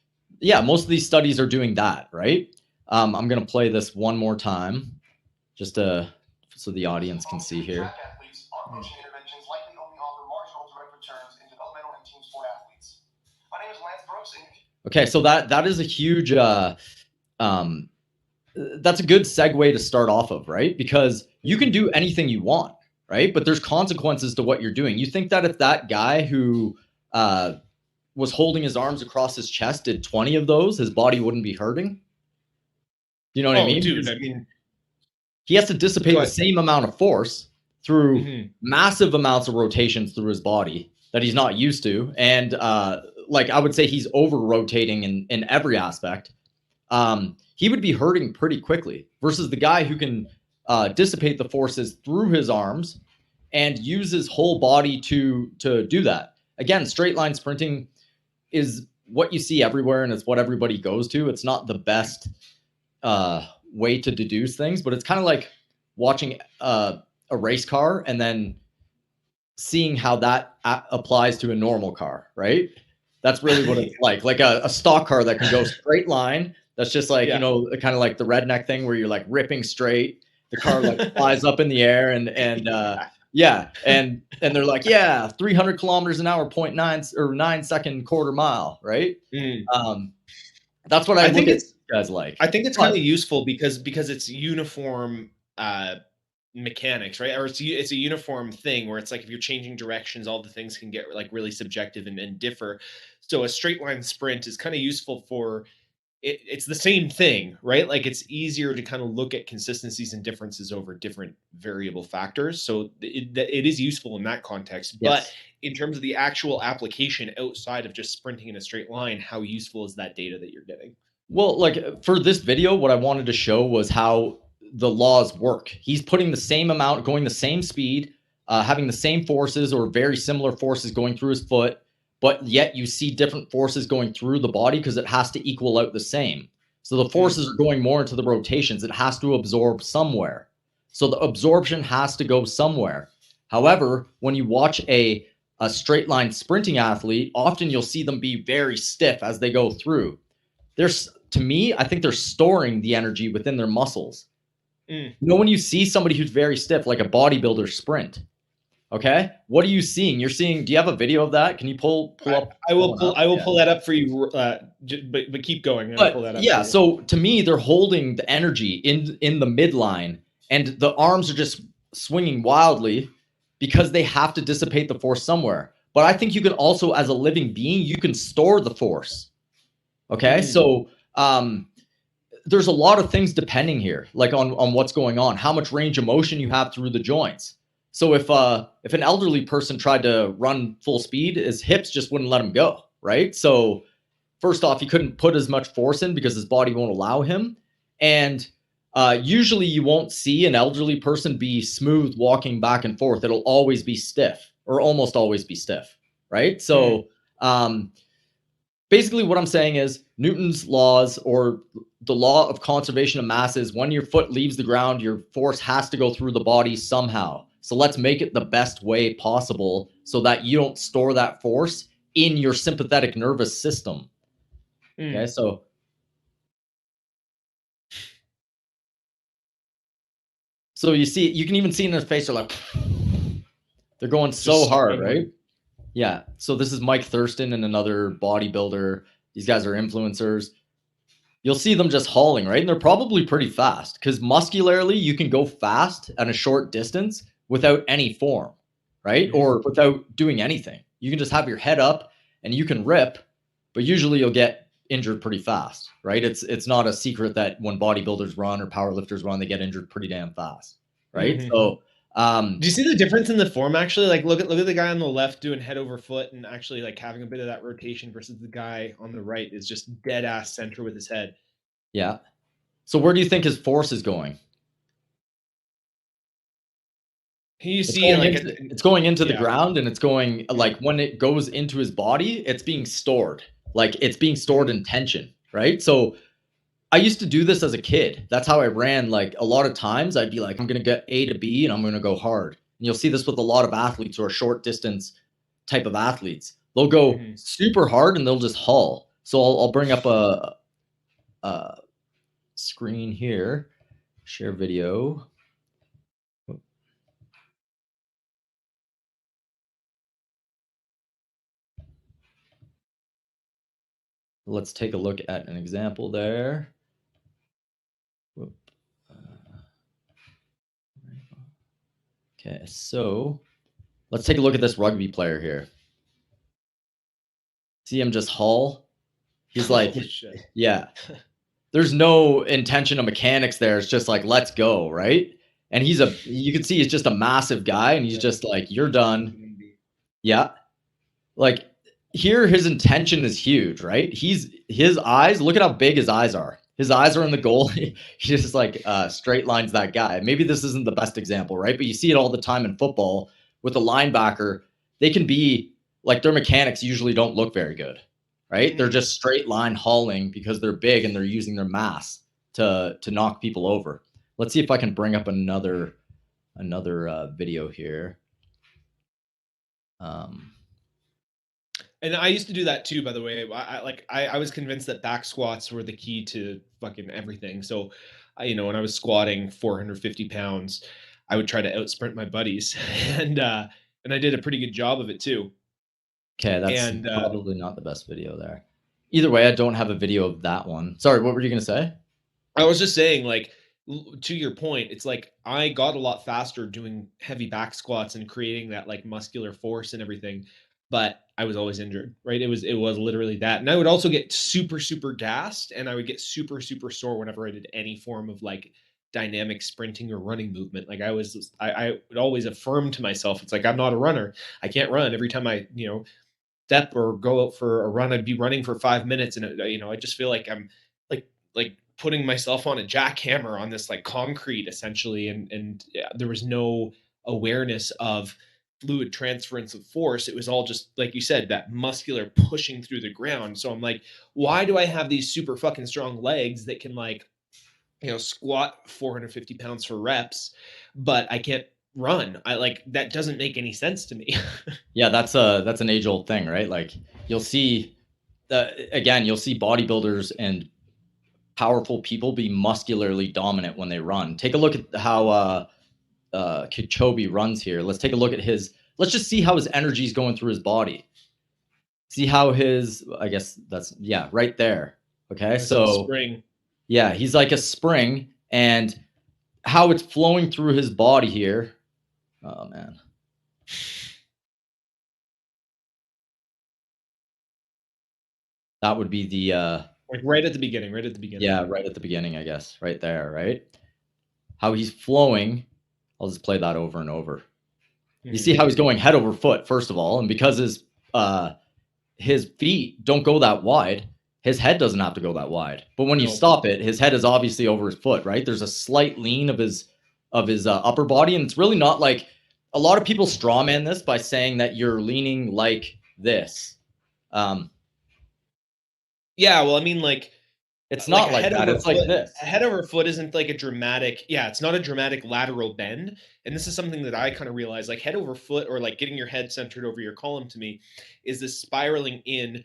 most of these studies are doing that, right? I'm going to play this one more time just so the audience can see here. Track athletes, arm motion interventions likely only offer marginal direct returns in developmental and team sport athletes. My name is Lance Brooks. Okay, so that is a huge that's a good segue to start off of, right? Because you can do anything you want, right? But there's consequences to what you're doing. You think that if that guy who was holding his arms across his chest did 20 of those, his body wouldn't be hurting? You know what I mean? Dude, I mean, he has to dissipate the same amount of force through massive amounts of rotations through his body that he's not used to. And like I would say he's over rotating in every aspect. He would be hurting pretty quickly versus the guy who can dissipate the forces through his arms and use his whole body to do that. Again, straight line sprinting is what you see everywhere and it's what everybody goes to. It's not the best way to deduce things, but it's kind of like watching a race car and then seeing how that applies to a normal car, right? That's really what it's like a stock car that can go straight line. That's just like, you know, kind of like the redneck thing where you're like ripping straight. The car like flies up in the air and they're like, 300 kilometers an hour, 0.9 or 9-second quarter mile, right? That's what I think it's guys like. I think it's kind of useful because it's uniform mechanics, right? Or it's a uniform thing where it's like if you're changing directions, all the things can get like really subjective and differ. So a straight line sprint is kind of useful for it's the same thing, right? Like it's easier to kind of look at consistencies and differences over different variable factors. So it is useful in that context. Yes. But in terms of the actual application outside of just sprinting in a straight line, how useful is that data that you're getting? Well, like for this video, what I wanted to show was how the laws work. He's putting the same amount, going the same speed, having the same forces or very similar forces going through his foot, but yet you see different forces going through the body because it has to equal out the same. So the forces are going more into the rotations. It has to absorb somewhere. So the absorption has to go somewhere. However, when you watch a straight line sprinting athlete, often you'll see them be very stiff as they go through. To me, I think they're storing the energy within their muscles. You know, when you see somebody who's very stiff, like a bodybuilder sprint, okay, what are you seeing? You're seeing. Do you have a video of that? Can you pull up? I will pull that up for you. But keep going. Pull that up yeah. So to me, they're holding the energy in the midline, and the arms are just swinging wildly because they have to dissipate the force somewhere. But I think you can also, as a living being, you can store the force. Okay, so there's a lot of things depending here, like on what's going on, how much range of motion you have through the joints. So if an elderly person tried to run full speed, his hips just wouldn't let him go, right? So first off, he couldn't put as much force in because his body won't allow him. And usually you won't see an elderly person be smooth walking back and forth. It'll always be stiff or almost always be stiff, right? So basically what I'm saying is Newton's laws, or the law of conservation of mass, is when your foot leaves the ground, your force has to go through the body somehow. So let's make it the best way possible so that you don't store that force in your sympathetic nervous system. Okay, so you see, you can even see in their face, they're like, they're going so hard, right? Yeah. So this is Mike Thurston and another bodybuilder. These guys are influencers. You'll see them just hauling, right? And they're probably pretty fast because muscularly you can go fast at a short distance without any form, right? Or without doing anything. You can just have your head up and you can rip, but usually you'll get injured pretty fast, right? It's not a secret that when bodybuilders run or powerlifters run, they get injured pretty damn fast, right? So do you see the difference in the form actually? Like look at the guy on the left doing head over foot and actually like having a bit of that rotation versus the guy on the right is just dead ass center with his head. Yeah. So where do you think his force is going? You It's see, going like, into the yeah. ground, and it's going like when it goes into his body, it's being stored. Like it's being stored in tension, right? So I used to do this as a kid. That's how I ran. Like a lot of times I'd be like, I'm going to get A to B and I'm going to go hard. And you'll see this with a lot of athletes who are short distance type of athletes. They'll go Mhm. super hard and they'll just haul. So I'll bring up a screen here, share video. Let's take a look at an example there. Okay, so let's take a look at this rugby player here. See him just haul? He's like, Oh, shit. yeah. There's no intention of mechanics there. It's just like, let's go, right? And you can see he's just a massive guy, and he's just like, you're done. Yeah. Like here, his intention is huge, right? His eyes, look at how big his eyes are. His eyes are in the goal. He just like straight lines that guy. Maybe this isn't the best example, right? But you see it all the time in football with a linebacker. They can be like their mechanics usually don't look very good, right? Mhm. They're just straight line hauling because they're big and they're using their mass to knock people over. Let's see if I can bring up another video here. And I used to do that too, by the way. I was convinced that back squats were the key to fucking everything. So, when I was squatting 450 pounds, I would try to out sprint my buddies, and I did a pretty good job of it too. Okay, that's And probably not the best video there. Either way, I don't have a video of that one. Sorry, what were you gonna say? I was just saying, like, to your point, it's like I got a lot faster doing heavy back squats and creating that like muscular force and everything, but I was always injured, right? It was literally that. And I would also get super, super gassed and I would get super, super sore whenever I did any form of like dynamic sprinting or running movement. Like I would always affirm to myself, it's like I'm not a runner. I can't run. Every time I, step or go out for a run, I'd be running for 5 minutes, and I just feel like I'm like putting myself on a jackhammer on this like concrete essentially, and yeah, there was no awareness of fluid transference of force. It was all just like you said, that muscular pushing through the ground. So I'm like, why do I have these super fucking strong legs that can like squat 450 pounds for reps, but I can't run? I like that doesn't make any sense to me. Yeah, that's an age old thing, right? Like you'll see again, you'll see bodybuilders and powerful people be muscularly dominant when they run. Take a look at how Kipchoge runs here. Let's take a look at let's just see how his energy is going through his body. See how I guess that's, yeah, right there. Okay. So Spring. yeah, he's like a spring, and how it's flowing through his body here. Oh man. That would be the Like right at the beginning, right at the beginning. yeah, right at the beginning, I guess. Right there, right? How he's flowing. I'll just play that over and over. You see how he's going head over foot, first of all, and because his feet don't go that wide, his head doesn't have to go that wide. But when you No. stop it, his head is obviously over his foot, right? There's a slight lean of his upper body, and it's really not like a lot of people strawman this by saying that you're leaning like this. Yeah, well, I mean, like It's like not like that. It's like this. a head over foot isn't like a dramatic, yeah, it's not a dramatic lateral bend. And this is something that I kind of realized, like head over foot or like getting your head centered over your column to me is this spiraling in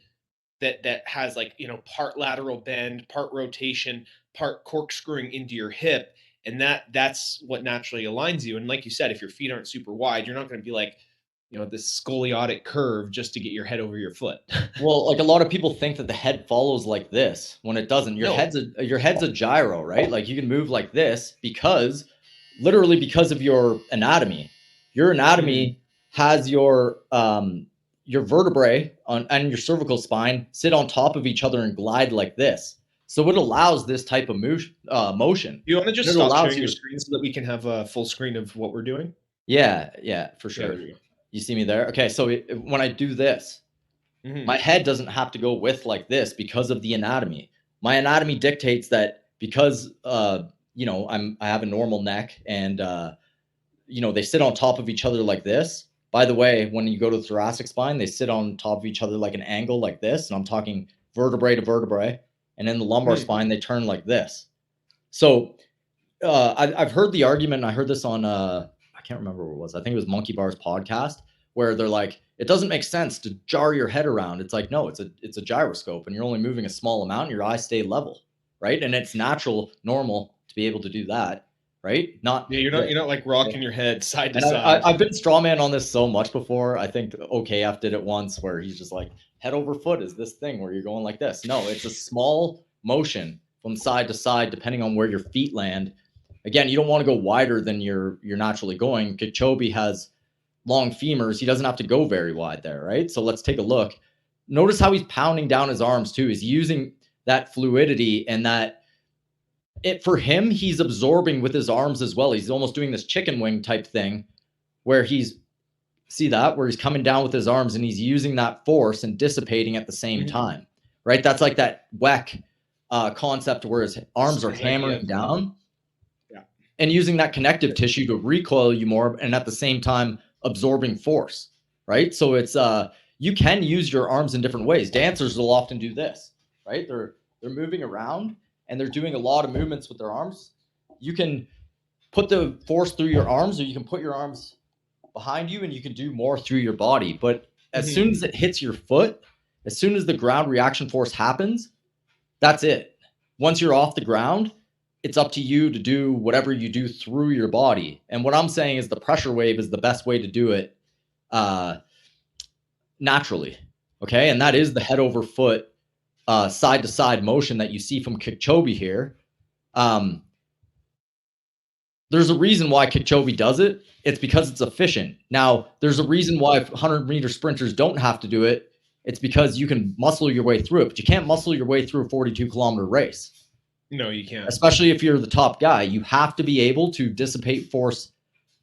that has like, part lateral bend, part rotation, part corkscrewing into your hip. And that's what naturally aligns you. And like you said, if your feet aren't super wide, you're not going to be like, this scoliotic curve just to get your head over your foot. Well, like a lot of people think that the head follows like this when it doesn't. Your No. head's a gyro, right? Like you can move like this literally because of your anatomy. Your anatomy has your vertebrae and your cervical spine sit on top of each other and glide like this. So it allows this type of motion. You want to just It stop allows sharing your you. screen so that we can have a full screen of what we're doing? Yeah, for sure. Yeah, there you go. You see me there? Okay, so when I do this, my head doesn't have to go with like this because of the anatomy. My anatomy dictates that because I have a normal neck and they sit on top of each other like this. By the way, when you go to the thoracic spine, they sit on top of each other like an angle like this. And I'm talking vertebrae to vertebrae. And in the lumbar spine, they turn like this. So I've heard the argument. I heard this on, I can't remember what it was. I think it was Monkey Bar's podcast, where they're like, it doesn't make sense to jar your head around. It's like, no, it's a gyroscope and you're only moving a small amount and your eyes stay level, right? And it's natural, normal to be able to do that, right? You're not like rocking your head side to side. I've been strawman on this so much before. I think OKF did it once where he's just like, head over foot is this thing where you're going like this. No, it's a small motion from side to side depending on where your feet land. Again, you don't want to go wider than you're naturally going. Kipchoge has long femurs. He doesn't have to go very wide there, right? So let's take a look. Notice how he's pounding down his arms too. He's using that fluidity and that for him, he's absorbing with his arms as well. He's almost doing this chicken wing type thing where he's coming down with his arms and he's using that force and dissipating at the same time, right? That's like that Weck concept where his arms are hammering down and using that connective tissue to recoil you more and at the same time absorbing force, right? So it's you can use your arms in different ways. Dancers will often do this, right? They're moving around and they're doing a lot of movements with their arms. You can put the force through your arms or you can put your arms behind you and you can do more through your body. But as soon as it hits your foot, as soon as the ground reaction force happens, that's it. Once you're off the ground, it's up to you to do whatever you do through your body. And what I'm saying is the pressure wave is the best way to do it naturally. Okay. And that is the head over foot, side to side motion that you see from Kipchoge here. There's a reason why Kipchoge does it. It's because it's efficient. Now, there's a reason why 100-meter sprinters don't have to do it. It's because you can muscle your way through it, but you can't muscle your way through a 42-kilometer race. No, you can't. Especially if you're the top guy. You have to be able to dissipate force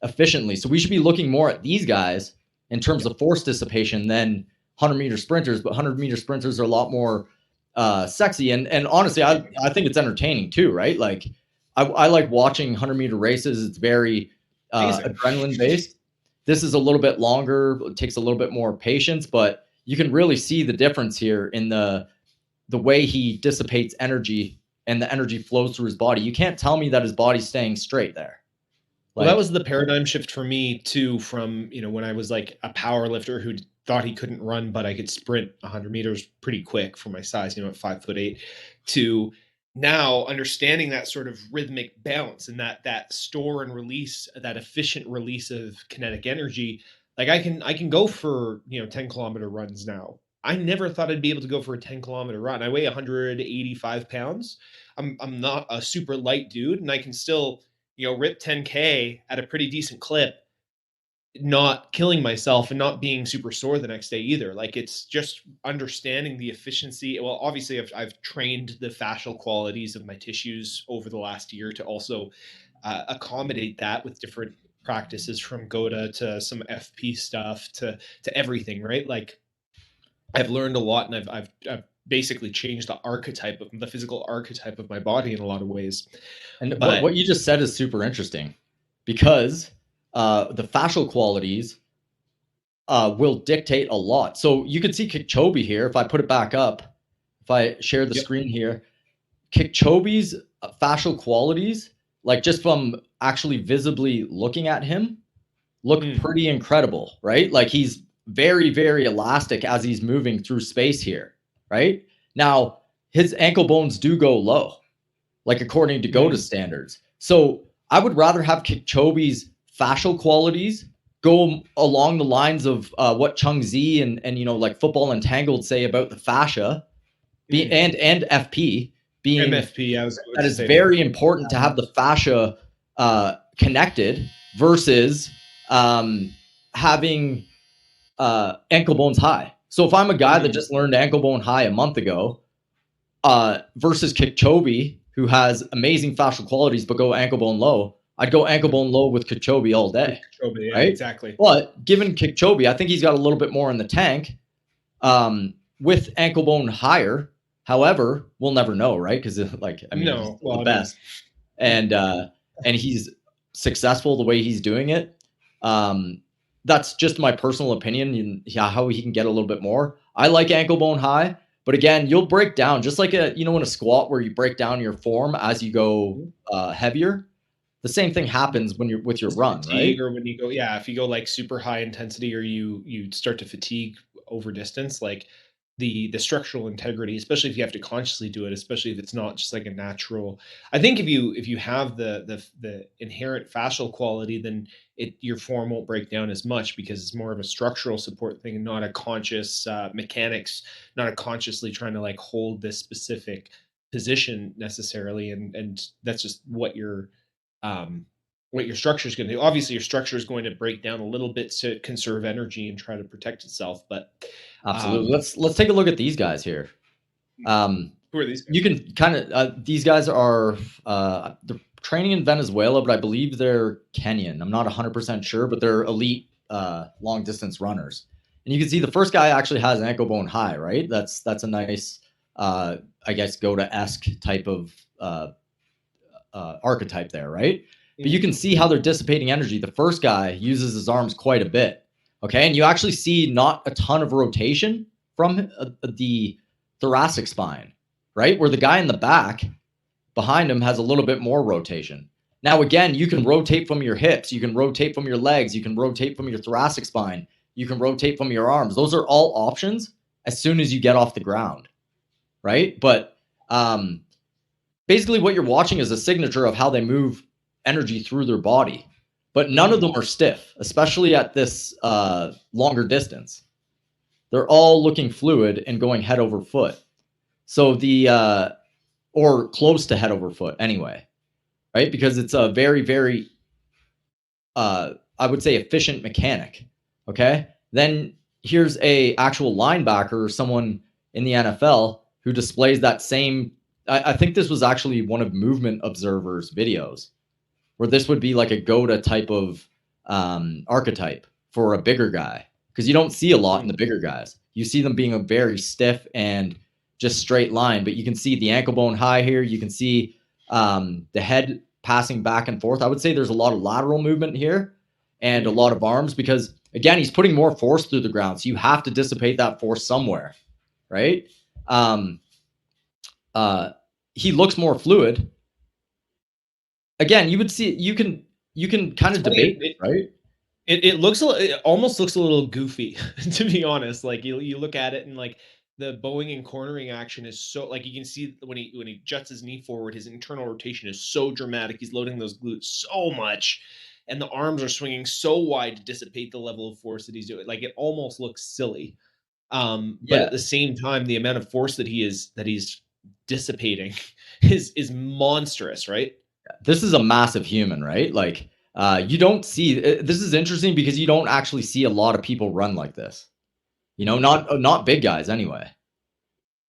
efficiently. So we should be looking more at these guys in terms of force dissipation than 100-meter sprinters, but 100-meter sprinters are a lot more sexy. And honestly, I think it's entertaining too, right? Like I like watching 100-meter races. It's very adrenaline based. This is a little bit longer. It takes a little bit more patience, but you can really see the difference here in the way he dissipates energy and the energy flows through his body. You can't tell me that his body's staying straight there. Well, that was the paradigm shift for me too, from, when I was like a power lifter who thought he couldn't run, but I could sprint 100 meters pretty quick for my size, at 5'8", to now understanding that sort of rhythmic balance and that store and release, that efficient release of kinetic energy. Like I can go for, 10-kilometer runs now. I never thought I'd be able to go for a 10-kilometer run. I weigh 185 pounds. I'm not a super light dude, and I can still, rip 10K at a pretty decent clip, not killing myself and not being super sore the next day either. Like it's just understanding the efficiency. Well, obviously I've trained the fascial qualities of my tissues over the last year to also accommodate that with different practices, from GOTA to some FP stuff to everything, right? Like I've learned a lot, and I've basically changed the physical archetype of my body in a lot of ways. And what you just said is super interesting, because the fascial qualities will dictate a lot. So you can see Kipchoge here. If I put it back up, if I share the screen here, Kipchoge's fascial qualities, like just from actually visibly looking at him, look pretty incredible, right? Like he's very, very elastic as he's moving through space here, right? Now, his ankle bones do go low, like according to GOTA standards. So I would rather have Kipchoge's fascial qualities go along the lines of what Chung Zi and like Football Entangled say about the fascia, and FP being MFP. That is very important to have the fascia connected versus having ankle bones high. So if I'm a guy that just learned ankle bone high a month ago versus Kipchoge, who has amazing fascial qualities but go ankle bone low, I'd go ankle bone low with Kipchoge all day. Kipchoge, right? Exactly. But given Kipchoge, I think he's got a little bit more in the tank with ankle bone higher. However, we'll never know, right? Because he's the best, and he's successful the way he's doing it. That's just my personal opinion and how he can get a little bit more. I like ankle bone high, but again, you'll break down just like in a squat where you break down your form as you go heavier. The same thing happens when you're with your run, right? Or when you go, if you go like super high intensity, or you start to fatigue over distance, like the structural integrity, especially if you have to consciously do it, especially if it's not just like a natural. I think if you have the inherent fascial quality, then your form won't break down as much, because it's more of a structural support thing and not a conscious mechanics, not a consciously trying to like hold this specific position necessarily, and that's just what your structure is going to do. Obviously, your structure is going to break down a little bit to conserve energy and try to protect itself. But Absolutely. Let's take a look at these guys here. who are these guys? You can kind of these guys are they're training in Venezuela, but I believe they're Kenyan. I'm not 100% sure, but they're elite long distance runners. And you can see the first guy actually has ankle bone high, right? That's a nice, I guess, Goda-esque type of archetype there, right? But you can see how they're dissipating energy. The first guy uses his arms quite a bit, okay? And you actually see not a ton of rotation from the thoracic spine, right? Where the guy in the back behind him has a little bit more rotation. Now, again, you can rotate from your hips, you can rotate from your legs, you can rotate from your thoracic spine, you can rotate from your arms. Those are all options as soon as you get off the ground, right? But basically what you're watching is a signature of how they move energy through their body. But none of them are stiff, especially at this longer distance. They're all looking fluid and going head over foot. So or close to head over foot anyway, right? Because it's a very, very, I would say, efficient mechanic. Okay. Then here's a actual linebacker or someone in the NFL who displays that same. I think this was actually one of Movement Observer's videos, where this would be like a Goda type of archetype for a bigger guy, because you don't see a lot in the bigger guys. You see them being a very stiff and just straight line, but you can see the ankle bone high here. You can see the head passing back and forth. I would say there's a lot of lateral movement here and a lot of arms, because again, he's putting more force through the ground. So you have to dissipate that force somewhere, right? He looks more fluid. Again, you would see, you can kind of debate, right? It almost looks a little goofy, to be honest. Like you look at it, and like the bowing and cornering action is so, like, you can see when he juts his knee forward, his internal rotation is so dramatic. He's loading those glutes so much, and the arms are swinging so wide to dissipate the level of force that he's doing. Like, it almost looks silly. But at the same time, the amount of force that he's dissipating is monstrous, right? This is a massive human, right? Like, you don't see, this is interesting because you don't actually see a lot of people run like this. Not big guys anyway.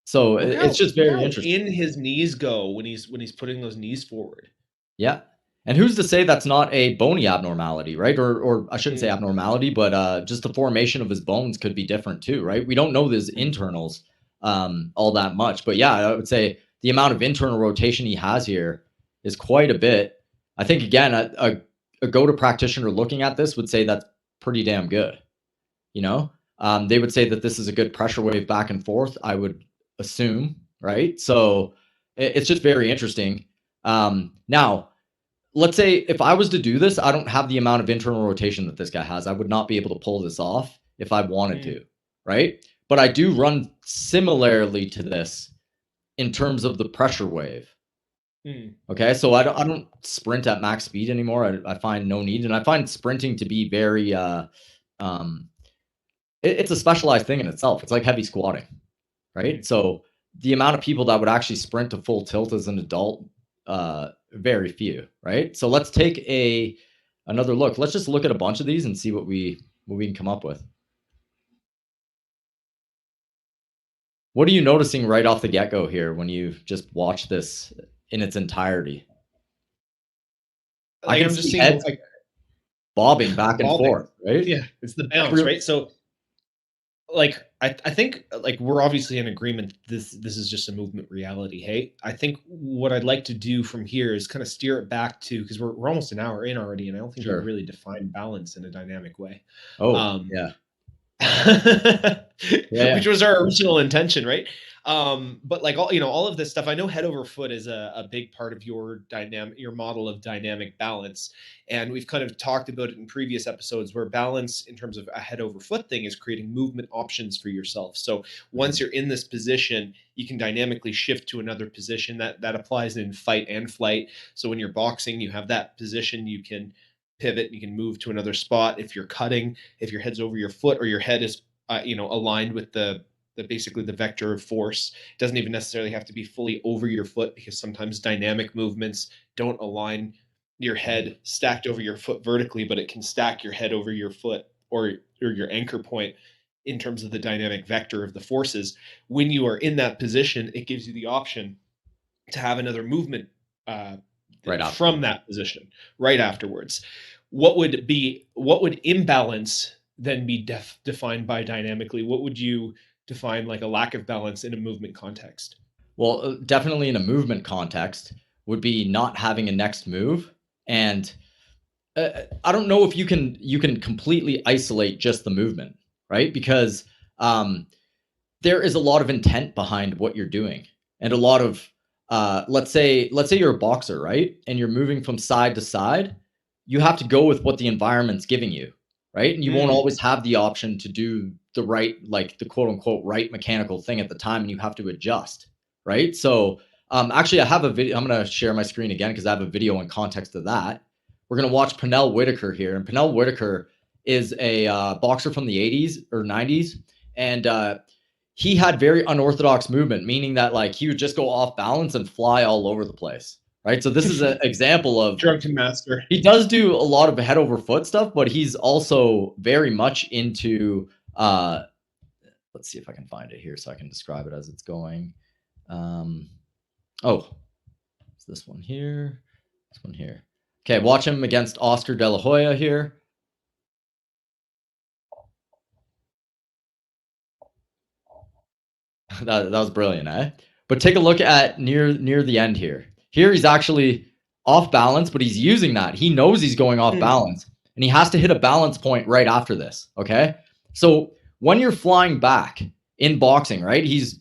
So it's just very interesting. In his knees go when he's putting those knees forward. Yeah. And who's to say that's not a bony abnormality, right? Or I shouldn't say abnormality, but just the formation of his bones could be different too, right? We don't know his internals all that much. But yeah, I would say the amount of internal rotation he has here is quite a bit. I think, again, a go-to practitioner looking at this would say that's pretty damn good. They would say that this is a good pressure wave back and forth, I would assume, right? So it's just very interesting. Now, let's say if I was to do this, I don't have the amount of internal rotation that this guy has. I would not be able to pull this off if I wanted to, right? But I do run similarly to this in terms of the pressure wave. Okay, so I don't sprint at max speed anymore. I find no need, and I find sprinting to be very it's a specialized thing in itself. It's like heavy squatting, right? So the amount of people that would actually sprint to full tilt as an adult, very few, right? So let's take another look. Let's just look at a bunch of these and see what we can come up with. What are you noticing right off the get-go here when you just watch this in its entirety? Like, I'm just seeing heads like bobbing back and forth, right? Yeah, it's the bounce, right? So, like, I think like we're obviously in agreement. This is just a movement reality. Hey, I think what I'd like to do from here is kind of steer it back to, because we're almost an hour in already, and I don't think we've Sure. really defined balance in a dynamic way. Oh, Um, yeah. which Yeah. was our original intention, right? But like all of this stuff, I know head over foot is a big part of your model of dynamic balance. And we've kind of talked about it in previous episodes, where balance in terms of a head over foot thing is creating movement options for yourself. So once you're in this position, you can dynamically shift to another position. That applies in fight and flight. So when you're boxing, you have that position, you can pivot, you can move to another spot. If you're cutting, if your head's over your foot or your head is aligned with the basically the vector of force, it doesn't even necessarily have to be fully over your foot, because sometimes dynamic movements don't align your head stacked over your foot vertically, but it can stack your head over your foot, or your anchor point in terms of the dynamic vector of the forces. When you are in that position, it gives you the option to have another movement uh, Right after. from that position right afterwards. What would imbalance then be defined by dynamically? What would you define like a lack of balance in a movement context? Well, definitely in a movement context would be not having a next move. And I don't know if you can completely isolate just the movement, right? Because um, there is a lot of intent behind what you're doing, and a lot of let's say you're a boxer, right? And you're moving from side to side. You have to go with what the environment's giving you, right? And you won't Mm. always have the option to do the right, like the quote unquote right mechanical thing at the time, and you have to adjust, right? So actually, I have a video. I'm going to share my screen again because I have a video in context of that. We're going to watch Pernell Whitaker here, and Pernell Whitaker is a boxer from the 80s or 90s, and he had very unorthodox movement, meaning that like he would just go off balance and fly all over the place, right? So this is an example of, Drunken master. he does do a lot of head over foot stuff, but he's also very much into let's see if I can find it here so I can describe it as it's going. Oh, it's this one here. This one here. Okay, watch him against Oscar De La Hoya here. That was brilliant, eh? But take a look at near the end here. Here he's actually off balance, but he's using that. He knows he's going off balance, and he has to hit a balance point right after this. Okay, so when you're flying back in boxing, right? He's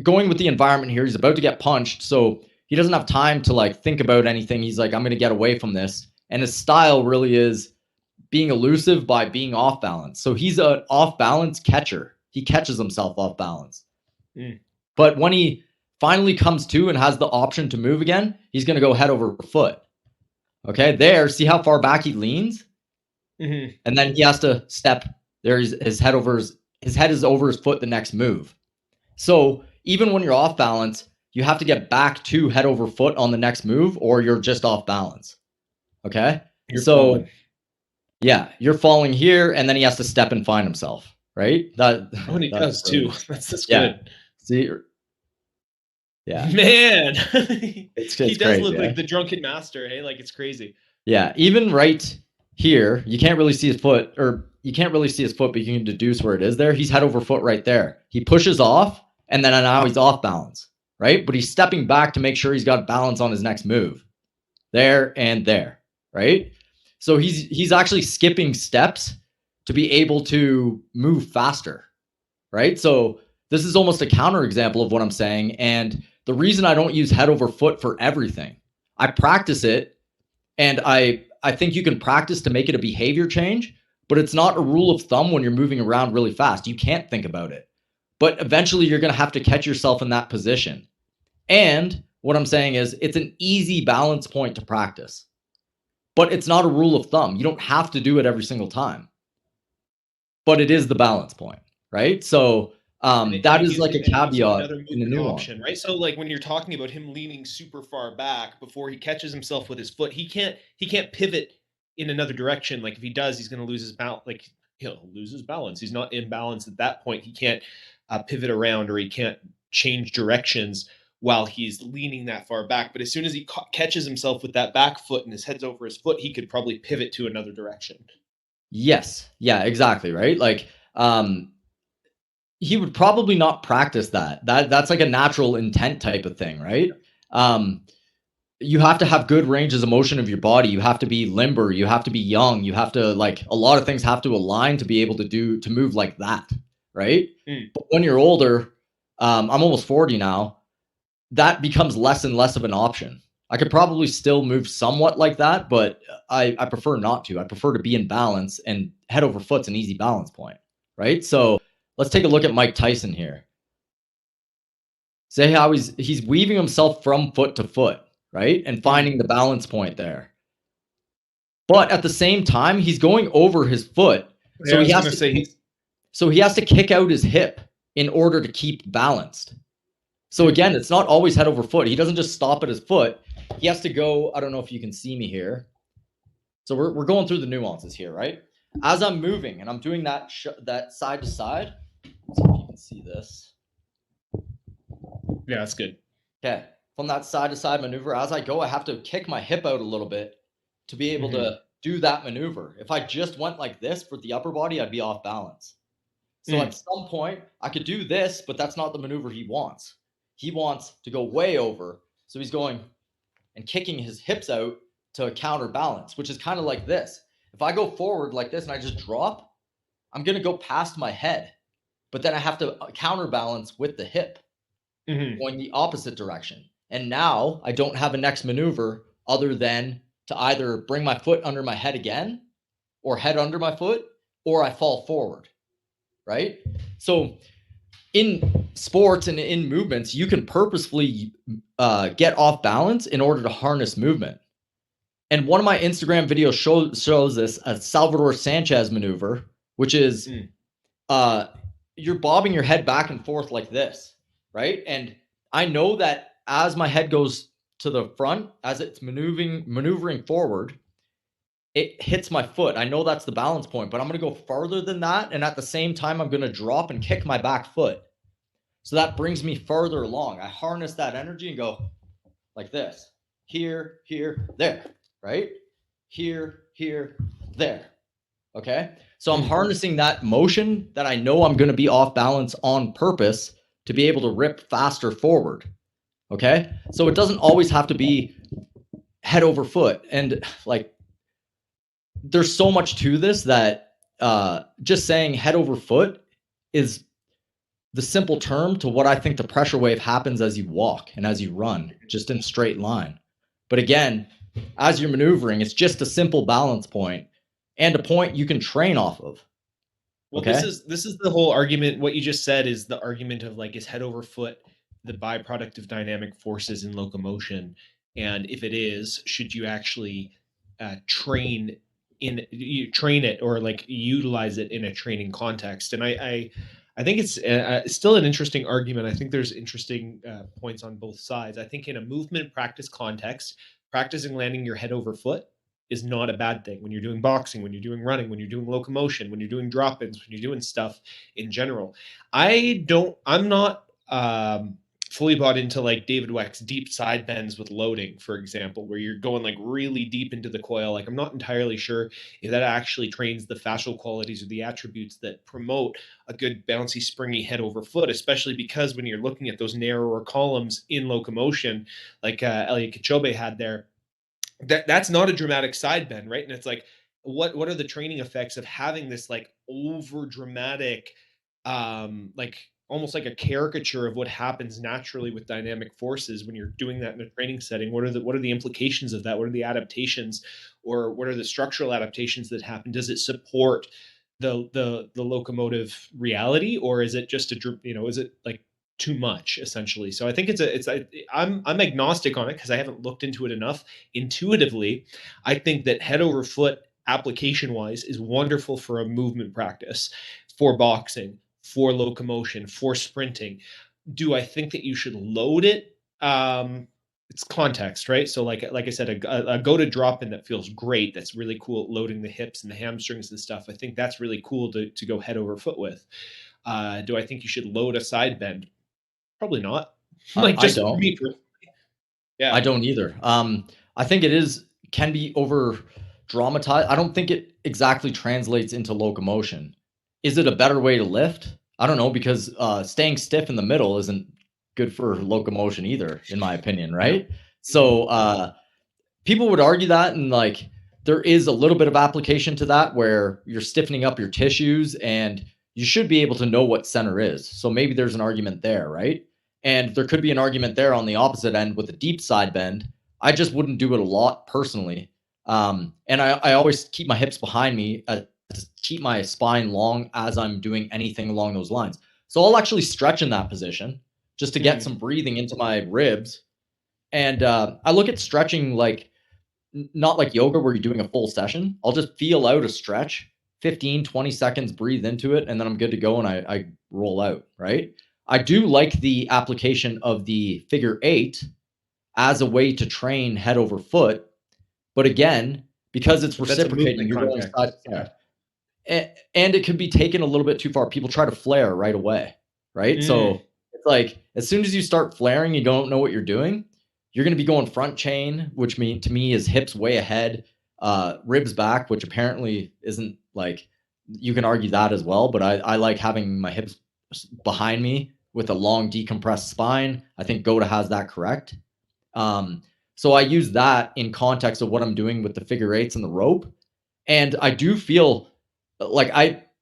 going with the environment here. He's about to get punched, so he doesn't have time to like think about anything. He's like, I'm going to get away from this, and his style really is being elusive by being off balance. So he's an off balance catcher. He catches himself off balance. But when he finally comes to and has the option to move again, he's going to go head over foot. Okay, there, see how far back he leans? And then he has to step. There, his head is over his foot the next move. So even when you're off balance, you have to get back to head over foot on the next move, or you're just off balance. Okay, You're falling. Yeah, you're falling here, and then he has to step and find himself, right? And he does too. That's good. See, yeah, man, it's he does crazy, look like the drunken master. Hey, like it's crazy. Yeah, even right here, you can't really see his foot, or you can't really see his foot, but you can deduce where it is there. He's head over foot right there. He pushes off, and then now he's off balance, right? But he's stepping back to make sure he's got balance on his next move. There and there, right? So he's actually skipping steps to be able to move faster, right? So this is almost a counterexample of what I'm saying. And the reason I don't use head over foot for everything, I practice it, and I think you can practice to make it a behavior change, but it's not a rule of thumb when you're moving around really fast. You can't think about it. But eventually you're going to have to catch yourself in that position. And what I'm saying is it's an easy balance point to practice, but it's not a rule of thumb. You don't have to do it every single time, but it is the balance point, right? So that is like a caveat in the new option, right? So like when you're talking about him leaning super far back before he catches himself with his foot, he can't pivot in another direction. Like if he does, he's going to lose his balance. Like he'll lose his balance. He's not in balance at that point. He can't pivot around, or he can't change directions while he's leaning that far back. But as soon as he catches himself with that back foot and his head's over his foot, he could probably pivot to another direction. Yes. Yeah, exactly. Right. Like, he would probably not practice that. That's like a natural intent type of thing, right? You have to have good ranges of motion of your body. You have to be limber. You have to be young. You have to, like, a lot of things have to align to be able to move like that, right? But when you're older, I'm almost 40 now, that becomes less and less of an option. I could probably still move somewhat like that, but I prefer not to. I prefer to be in balance, and head over foot's an easy balance point, right? So let's take a look at Mike Tyson here. Say how he's weaving himself from foot to foot, right? And finding the balance point there. But at the same time, he's going over his foot. So he has to kick out his hip in order to keep balanced. So again, it's not always head over foot. He doesn't just stop at his foot. He has to go, I don't know if you can see me here. So we're going through the nuances here, right? As I'm moving and I'm doing that side to side. Let's see if you can see this. Yeah, that's good. Okay. From that side to side maneuver, as I go, I have to kick my hip out a little bit to be able to do that maneuver. If I just went like this for the upper body, I'd be off balance. So at some point, I could do this, but that's not the maneuver he wants. He wants to go way over. So he's going and kicking his hips out to counterbalance, which is kind of like this. If I go forward like this and I just drop, I'm going to go past my head. But then I have to counterbalance with the hip going the opposite direction. And now I don't have a next maneuver other than to either bring my foot under my head again, or head under my foot, or I fall forward, right? So in sports and in movements, you can purposefully get off balance in order to harness movement. And one of my Instagram videos shows this, a Salvador Sanchez maneuver, which is you're bobbing your head back and forth like this, right? And I know that as my head goes to the front, as it's maneuvering forward, it hits my foot. I know that's the balance point, but I'm going to go farther than that. And at the same time, I'm going to drop and kick my back foot. So that brings me further along. I harness that energy and go like this. Here, here, there, right? Here, here, there. Okay? So I'm harnessing that motion that I know I'm going to be off balance on purpose to be able to rip faster forward. Okay? So it doesn't always have to be head over foot. And like, there's so much to this that just saying head over foot is the simple term to what I think the pressure wave happens as you walk and as you run, just in a straight line. But again, as you're maneuvering, it's just a simple balance point and a point you can train off of. Well, okay? This is the whole argument. What you just said is the argument of like, is head over foot the byproduct of dynamic forces in locomotion? And if it is, should you actually train it or like utilize it in a training context? And I think it's still an interesting argument. I think there's interesting points on both sides. I think in a movement practice context, practicing landing your head over foot is not a bad thing when you're doing boxing, when you're doing running, when you're doing locomotion, when you're doing drop-ins, when you're doing stuff in general. I'm not fully bought into like David Weck's deep side bends with loading, for example, where you're going like really deep into the coil. Like, I'm not entirely sure if that actually trains the fascial qualities or the attributes that promote a good bouncy, springy head over foot, especially because when you're looking at those narrower columns in locomotion, like Elliot Kipchoge had there, that's not a dramatic side bend, right? And it's like, what are the training effects of having this like over dramatic, like almost like a caricature of what happens naturally with dynamic forces when you're doing that in a training setting? What are the implications of that? What are the adaptations, or what are the structural adaptations that happen? Does it support the locomotive reality, or is it just is it like too much essentially? So I think I'm agnostic on it because I haven't looked into it enough. Intuitively, I think that head over foot application wise is wonderful for a movement practice, for boxing, for locomotion, for sprinting. Do I think that you should load it? It's context, right? So like I said, a go to drop in that feels great, that's really cool at loading the hips and the hamstrings and stuff. I think that's really cool to go head over foot with. Do I think you should load a side bend? Probably not. Like, just I don't. me, I don't either. I think can be over dramatized. I don't think it exactly translates into locomotion. Is it a better way to lift? I don't know, because staying stiff in the middle isn't good for locomotion either, in my opinion, right? So people would argue that, and like there is a little bit of application to that where you're stiffening up your tissues and you should be able to know what center is. So maybe there's an argument there, right? And there could be an argument there on the opposite end with a deep side bend. I just wouldn't do it a lot personally. And I always keep my hips behind me to keep my spine long as I'm doing anything along those lines. So I'll actually stretch in that position just to get some breathing into my ribs. And I look at stretching like not like yoga where you're doing a full session. I'll just feel out a stretch, 15, 20 seconds, breathe into it, and then I'm good to go and I roll out, right? I do like the application of the figure eight as a way to train head over foot. But again, because it's reciprocating, you're going side to side. And it could be taken a little bit too far. People try to flare right away, right? So it's like as soon as you start flaring, you don't know what you're doing. You're going to be going front chain, which to me is hips way ahead, ribs back, which apparently isn't like, you can argue that as well. But I like having my hips behind me with a long decompressed spine. I think Goda has that correct. So I use that in context of what I'm doing with the figure eights and the rope. And I do feel like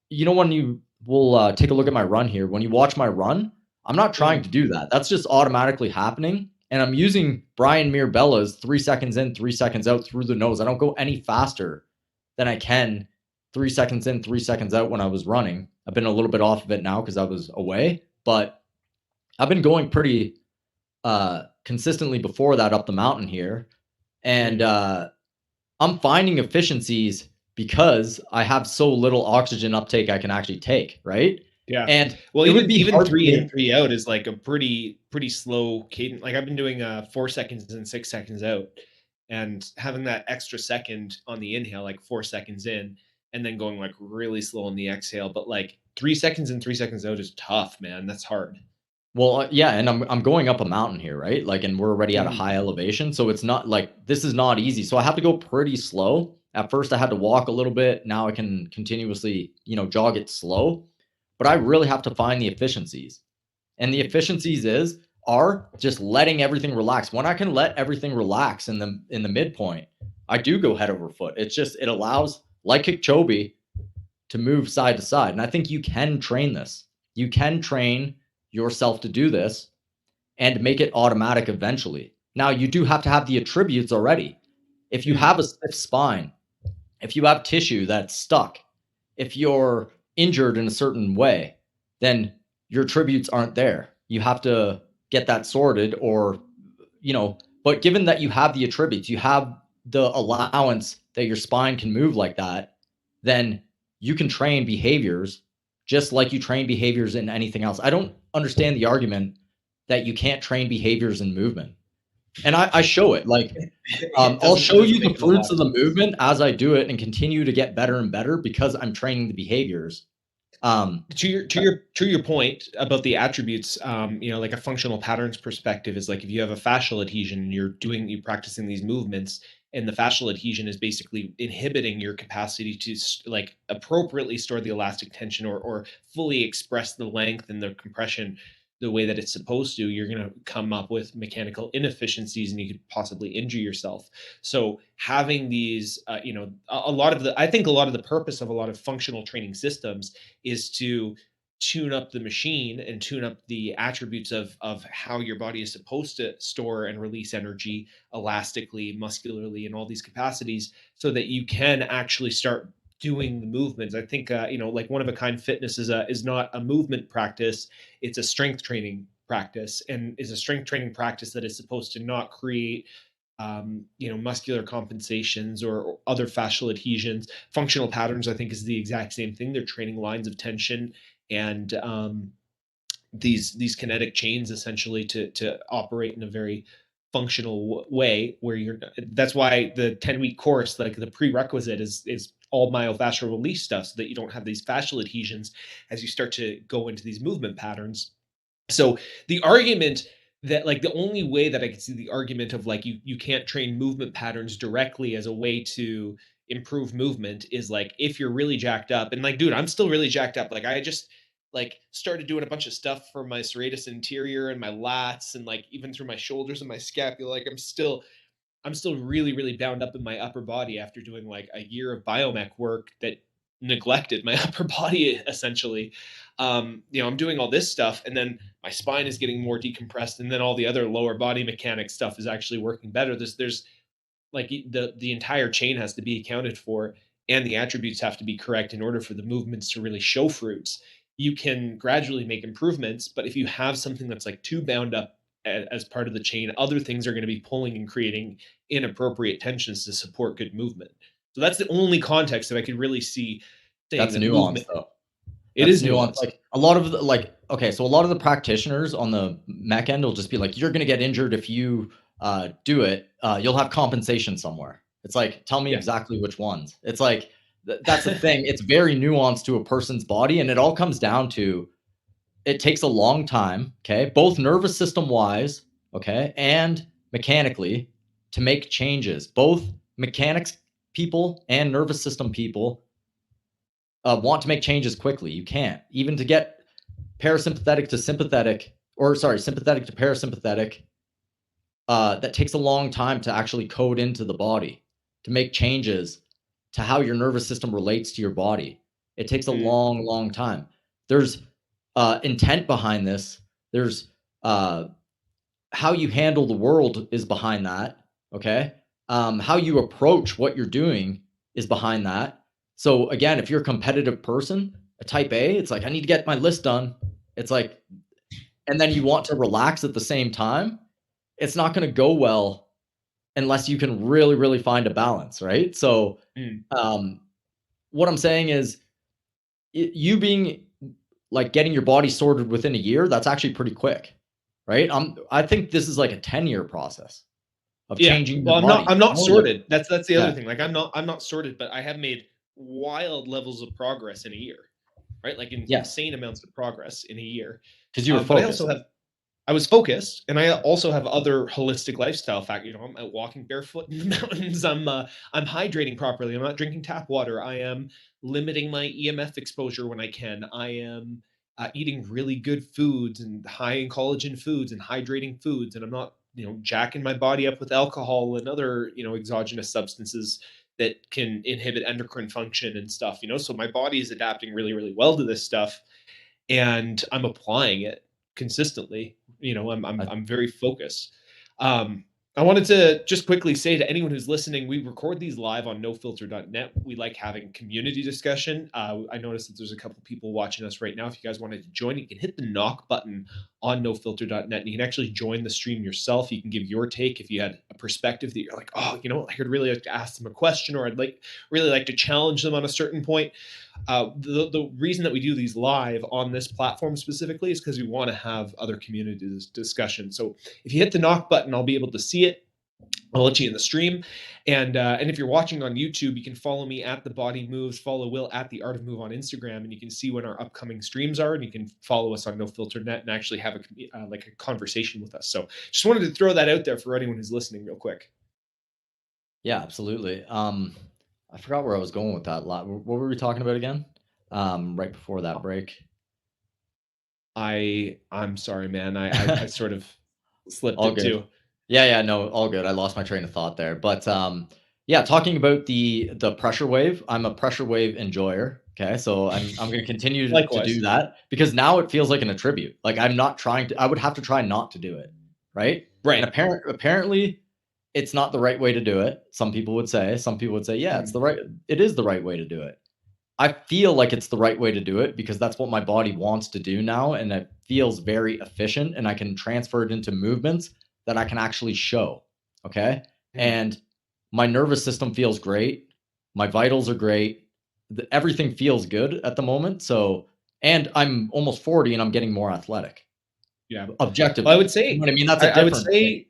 when you will take a look at my run here, when you watch my run, I'm not trying to do that. That's just automatically happening. And I'm using Brian Mirbella's 3 seconds in, 3 seconds out through the nose. I don't go any faster than I can 3 seconds in, 3 seconds out when I was running. I've been a little bit off of it now because I was away, but I've been going pretty consistently before that up the mountain here. And I'm finding efficiencies because I have so little oxygen uptake I can actually take, right? Yeah. And well, even 3 in, 3 out is like a pretty slow cadence. Like I've been doing 4 seconds and 6 seconds out, and having that extra second on the inhale, like 4 seconds in, and then going like really slow on the exhale. But like 3 seconds and 3 seconds out is tough, man. That's hard. Well, yeah, and I'm going up a mountain here, right? Like, and we're already at a high elevation, so it's not like this is not easy. So I have to go pretty slow. At first, I had to walk a little bit. Now I can continuously, jog it slow. But I really have to find the efficiencies, and the efficiencies are just letting everything relax. When I can let everything relax in the midpoint, I do go head over foot. It's just it allows, like Kipchoge, to move side to side, and I think you can train this. You can train yourself to do this and make it automatic eventually. Now, you do have to have the attributes already. If you have a stiff spine, if you have tissue that's stuck, if you're injured in a certain way, then your attributes aren't there. You have to get that sorted but given that you have the attributes, you have the allowance that your spine can move like that, then you can train behaviors just like you train behaviors in anything else. I don't understand the argument that you can't train behaviors in movement. And I show it. Like, I'll show you the fruits of the movement as I do it and continue to get better and better because I'm training the behaviors. To your point about the attributes, like a functional patterns perspective is like if you have a fascial adhesion and you're practicing these movements, and the fascial adhesion is basically inhibiting your capacity to like appropriately store the elastic tension or fully express the length and the compression the way that it's supposed to, you're going to come up with mechanical inefficiencies and you could possibly injure yourself. So having these, I think a lot of the purpose of a lot of functional training systems is to tune up the machine and tune up the attributes of how your body is supposed to store and release energy elastically, muscularly, and all these capacities so that you can actually start doing the movements. I think like one of a kind fitness is not a movement practice, it's a strength training practice, and is a strength training practice that is supposed to not create muscular compensations or other fascial adhesions. Functional patterns, I think, is the exact same thing. They're training lines of tension and these kinetic chains essentially to operate in a very functional way where that's why the 10-week course, like the prerequisite is all myofascial release stuff so that you don't have these fascial adhesions as you start to go into these movement patterns. So the argument that like the only way that I could see the argument of like you can't train movement patterns directly as a way to improve movement is like if you're really jacked up, and like dude, I'm still really jacked up. Like like started doing a bunch of stuff for my serratus anterior and my lats and like even through my shoulders and my scapula. Like I'm still really, really bound up in my upper body after doing like a year of biomech work that neglected my upper body essentially. I'm doing all this stuff, and then my spine is getting more decompressed, and then all the other lower body mechanic stuff is actually working better. There's like the entire chain has to be accounted for, and the attributes have to be correct in order for the movements to really show fruits. You can gradually make improvements, but if you have something that's like too bound up as part of the chain, other things are going to be pulling and creating inappropriate tensions to support good movement. So that's the only context that I could really see saying That's that nuance movement. though. It That's is nuance. nuanced. Like a lot of the, like, okay, so a lot of the practitioners on the mech end will just be like, you're going to get injured if you do it. You'll have compensation somewhere. It's like, tell me Yeah. exactly which ones. It's like, that's the thing. It's very nuanced to a person's body. And it all comes down to, it takes a long time, okay, both nervous system wise, okay, and mechanically to make changes. Both mechanics people and nervous system people want to make changes quickly. You can't. Even to get parasympathetic to sympathetic, or sorry, sympathetic to parasympathetic, that takes a long time to actually code into the body to make changes to how your nervous system relates to your body. It takes a Mm, long, long time. There's intent behind this. There's how you handle the world is behind that. Okay. How you approach what you're doing is behind that. So again, if you're a competitive person, a type A, it's like, I need to get my list done. It's like, and then you want to relax at the same time. It's not going to go well unless you can really, really find a balance. Right. So, mm. um, what I'm saying is you being like getting your body sorted within a year, that's actually pretty quick. Right. I think this is like a 10-year process of Yeah. changing Well, your body. I'm not Only like, sorted. That's the other yeah. thing. Like I'm not sorted, but I have made wild levels of progress in a year. Right? Like Yes. insane amounts of progress in a year. Because you were But I also focused. have I was focused, and I also have other holistic lifestyle factors. I'm out walking barefoot in the mountains. I'm hydrating properly. I'm not drinking tap water. I am limiting my EMF exposure when I can. I am eating really good foods and high in collagen foods and hydrating foods, and I'm not jacking my body up with alcohol and other exogenous substances that can inhibit endocrine function and stuff. So my body is adapting really really well to this stuff, and I'm applying it consistently. I, I'm very focused. Um, I wanted to just quickly say to anyone who's listening, we record these live on nofilter.net. We like having community discussion. I noticed that there's a couple people watching us right now. If you guys wanted to join, you can hit the knock button on nofilter.net, and you can actually join the stream yourself. You can give your take if you had a perspective that you're like, oh, I could really like to ask them a question, or I'd really like to challenge them on a certain point. The reason that we do these live on this platform specifically is because we want to have other community discussion. So if you hit the knock button, I'll be able to see it. I'll let you in the stream, and if you're watching on YouTube, you can follow me at The Body Moves, follow Will at The Art of Move on Instagram, and you can see when our upcoming streams are, and you can follow us on No Filter Net and actually have a conversation with us. So just wanted to throw that out there for anyone who's listening, real quick. yeah, absolutely. I forgot where I was going with that. What were we talking about again? Right before that break. I'm sorry, man. I sort of slipped All it good. too. Yeah, no, all good. I lost my train of thought there. But yeah, talking about the pressure wave, I'm a pressure wave enjoyer. Okay. So I'm gonna continue to do Likewise. that because now it feels like an attribute. Like I'm not trying to, I would have to try not to do it. Right. And Right. apparently it's not the right way to do it. Some people would say, yeah, it is the right way to do it. I feel like it's the right way to do it because that's what my body wants to do now. And it feels very efficient and I can transfer it into movements that I can actually show. Okay. Mhm. And my nervous system feels great. My vitals are great. Everything feels good at the moment. So, and I'm almost 40 and I'm getting more athletic Yeah. Well, I objectively. would You know say, what I mean? That's a I would different thing. say,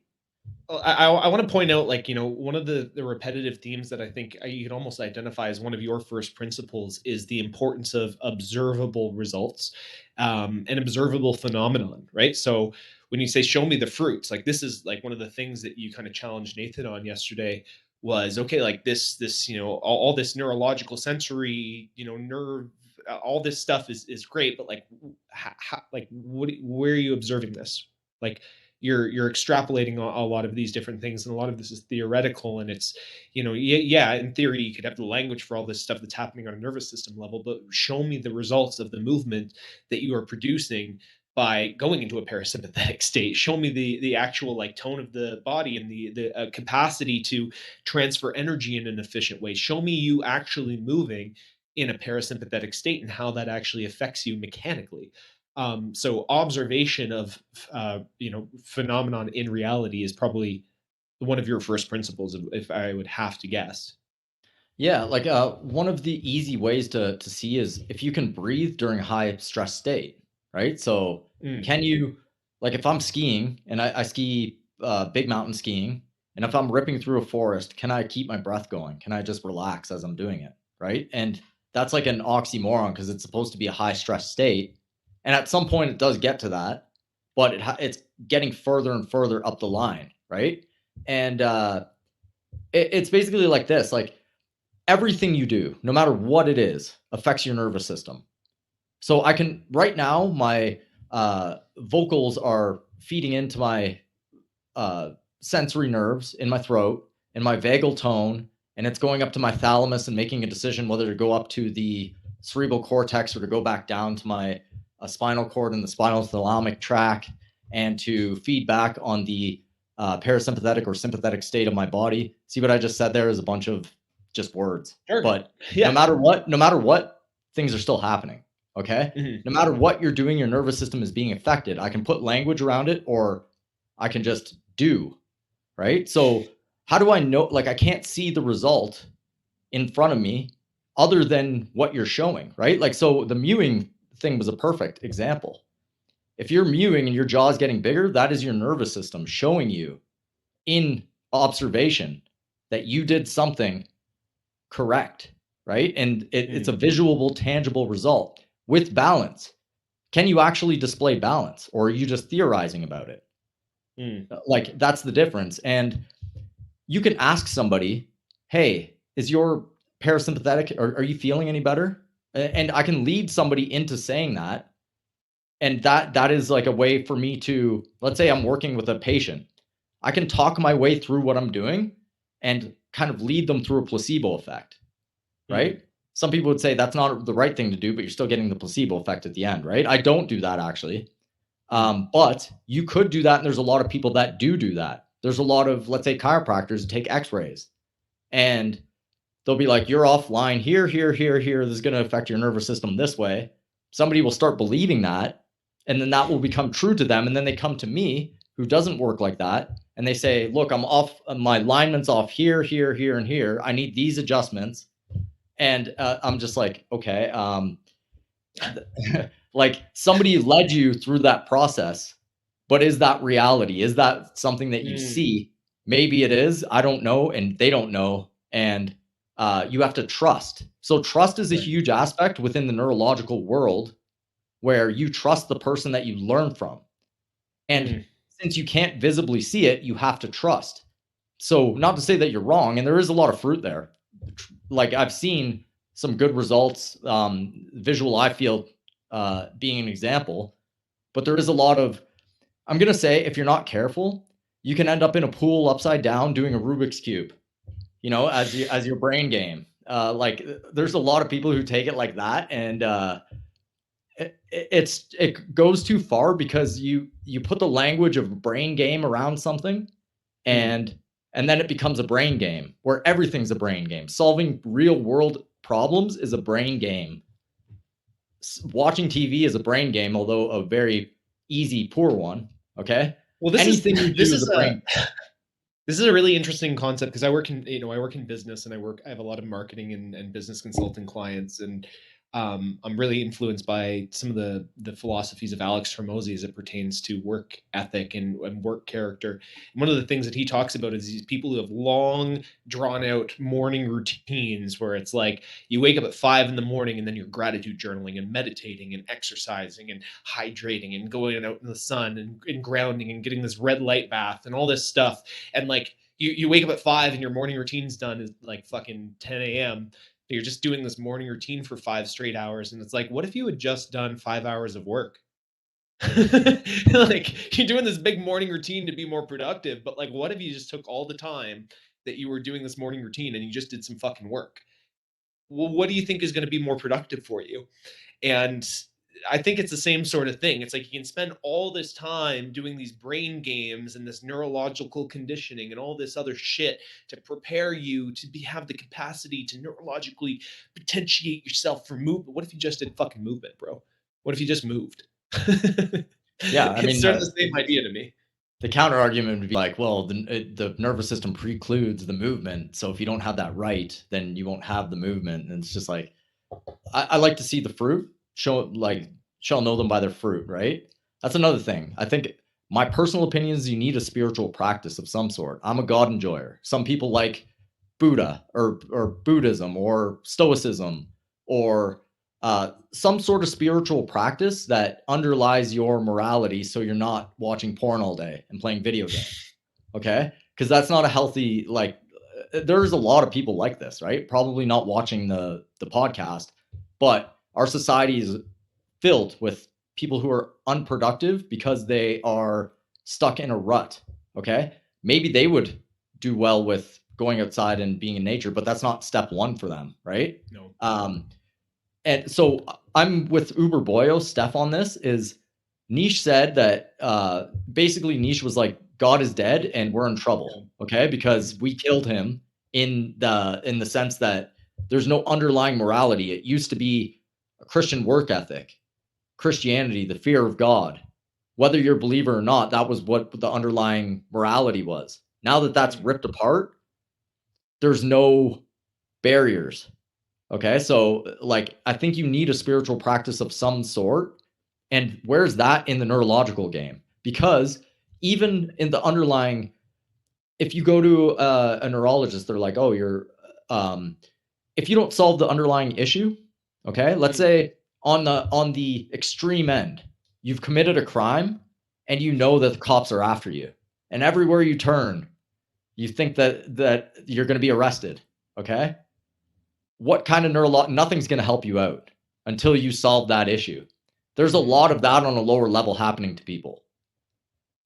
I want to point out, like, one of the repetitive themes that I think you can almost identify as one of your first principles is the importance of observable results, and observable phenomenon, right? So when you say, show me the fruits, like this is like one of the things that you kind of challenged Nathan on yesterday was, okay, like this, all this neurological sensory, nerve all this stuff is great, but like, like where are you observing this? Like, you're extrapolating a lot of these different things, and a lot of this is theoretical, and it's, yeah, in theory you could have the language for all this stuff that's happening on a nervous system level, but show me the results of the movement that you are producing by going into a parasympathetic state. Show me the actual like tone of the body and the capacity to transfer energy in an efficient way. Show me you actually moving in a parasympathetic state and how that actually affects you mechanically. So observation of phenomenon in reality is probably one of your first principles, if I would have to guess. Yeah, like one of the easy ways to see is if you can breathe during a high stress state, right? So Mm. can you, like if I'm skiing and I ski big mountain skiing, and if I'm ripping through a forest, can I keep my breath going? Can I just relax as I'm doing it, right? And that's like an oxymoron because it's supposed to be a high stress state, and at some point it does get to that, but it's getting further and further up the line, right? And it's basically like this, like everything you do, no matter what it is, affects your nervous system. So I can, right now, my vocals are feeding into my sensory nerves in my throat and my vagal tone, and it's going up to my thalamus and making a decision whether to go up to the cerebral cortex or to go back down to my spinal cord and the spinal thalamic tract, and to feed back on the parasympathetic or sympathetic state of my body. See what I just said there is a bunch of just words. Sure. But Yeah. no matter what, things are still happening. Okay. Mm-hmm. No matter what you're doing, your nervous system is being affected. I can put language around it, or I can just do. Right. So how do I know? Like, I can't see the result in front of me other than what you're showing. Right. Like, so the mewing thing was a perfect example. If you're mewing and your jaw is getting bigger, that is your nervous system showing you in observation that you did something correct, right? And it's a visual, tangible result. With balance, can you actually display balance, or are you just theorizing about it? Like, that's the difference. And you can ask somebody, hey, is your parasympathetic, or are you feeling any better? And I can lead somebody into saying that. And that is like a way for me to, let's say I'm working with a patient, I can talk my way through what I'm doing and kind of lead them through a placebo effect, right? Some people would say that's not the right thing to do, but you're still getting the placebo effect at the end, right? I don't do that actually. But you could do that. And there's a lot of people that do that. There's a lot of, let's say, chiropractors that take x-rays and they'll be like, you're offline here, here, here, here. This is going to affect your nervous system this way. Somebody will start believing that, and then that will become true to them. And then they come to me, who doesn't work like that, and they say, look, I'm off, my alignment's off here, here, here, and here. I need these adjustments. And I'm just like, okay, like somebody led you through that process, but is that reality? Is that something that you see? Maybe it is. I don't know, and they don't know. And you have to trust. So trust is a huge aspect within the neurological world, where you trust the person that you learn from. And since you can't visibly see it, you have to trust. So not to say that you're wrong, and there is a lot of fruit there. Like, I've seen some good results, visual eye field being an example, but there is a lot of, I'm going to say, if you're not careful, you can end up in a pool upside down doing a Rubik's Cube, as your brain game. Like, there's a lot of people who take it like that, and it goes too far because you put the language of brain game around something, and then it becomes a brain game where everything's a brain game. Solving real world problems is a brain game. Watching TV is a brain game, although a very easy, poor one. Okay. Well, this is a brain. This is a really interesting concept because I work in business, and I have a lot of marketing and business consulting clients, and I'm really influenced by some of the philosophies of Alex Hormozy as it pertains to work ethic and work character. And one of the things that he talks about is these people who have long, drawn out morning routines where it's like you wake up at 5 in the morning and then you're gratitude journaling and meditating and exercising and hydrating and going out in the sun and grounding and getting this red light bath and all this stuff. And like you wake up at 5 and your morning routine's done is like fucking 10 a.m. You're just doing this morning routine for 5 straight hours. And it's like, what if you had just done 5 hours of work? Like, you're doing this big morning routine to be more productive, but like, what if you just took all the time that you were doing this morning routine and you just did some fucking work? Well, what do you think is going to be more productive for you? And I think it's the same sort of thing. It's like you can spend all this time doing these brain games and this neurological conditioning and all this other shit to prepare you to have the capacity to neurologically potentiate yourself for movement. What if you just did fucking movement, bro? What if you just moved? Yeah, I It's mean, sort of the same idea to me. the counter argument would be like, well, the nervous system precludes the movement. So if you don't have that right, then you won't have the movement. And it's just like, I like to see the fruit, shall know them by their fruit, right? That's another thing. I think my personal opinion is you need a spiritual practice of some sort. I'm a God enjoyer. Some people like Buddha or Buddhism or Stoicism or some sort of spiritual practice that underlies your morality, so you're not watching porn all day and playing video games. Okay, because that's not a healthy, like, there's a lot of people like this, right? Probably not watching the podcast, but our society is filled with people who are unproductive because they are stuck in a rut. Okay, maybe they would do well with going outside and being in nature, but that's not step one for them, right? No. And so I'm with Uber Boyo, Steph, on this. Is Niche said that basically Niche was like, God is dead and we're in trouble, okay? Because we killed him in the sense that there's no underlying morality. It used to be a Christian work ethic, Christianity, the fear of God. Whether you're a believer or not, that was what the underlying morality was. Now that that's ripped apart, there's no barriers. Okay, so like I think you need a spiritual practice of some sort. And where's that in the neurological game? Because even in the underlying, if you go to a neurologist, they're like, oh, if you don't solve the underlying issue, okay, let's say on the extreme end, you've committed a crime and you know that the cops are after you, and everywhere you turn, you think that you're going to be arrested, okay? What kind of nothing's going to help you out until you solve that issue. There's a lot of that on a lower level happening to people.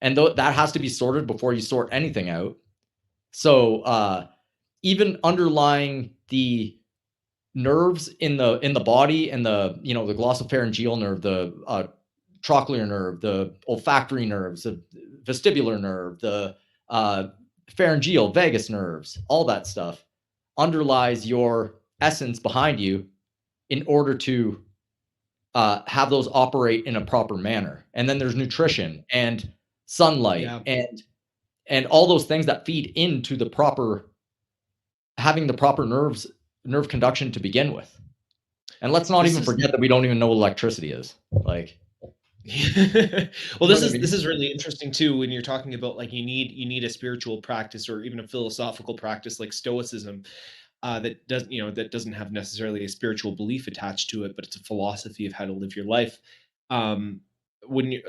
And that has to be sorted before you sort anything out. So even underlying the nerves in the body and the glossopharyngeal nerve, the trochlear nerve, the olfactory nerves, the vestibular nerve, the pharyngeal, vagus nerves, all that stuff underlies your essence behind you in order to have those operate in a proper manner. And then there's nutrition and sunlight and all those things that feed into having the proper nerve conduction to begin with. And let's not even forget that we don't even know what electricity is. Like, well, this is really interesting too, when you're talking about like you need a spiritual practice or even a philosophical practice like Stoicism. That doesn't have necessarily a spiritual belief attached to it, but it's a philosophy of how to live your life. When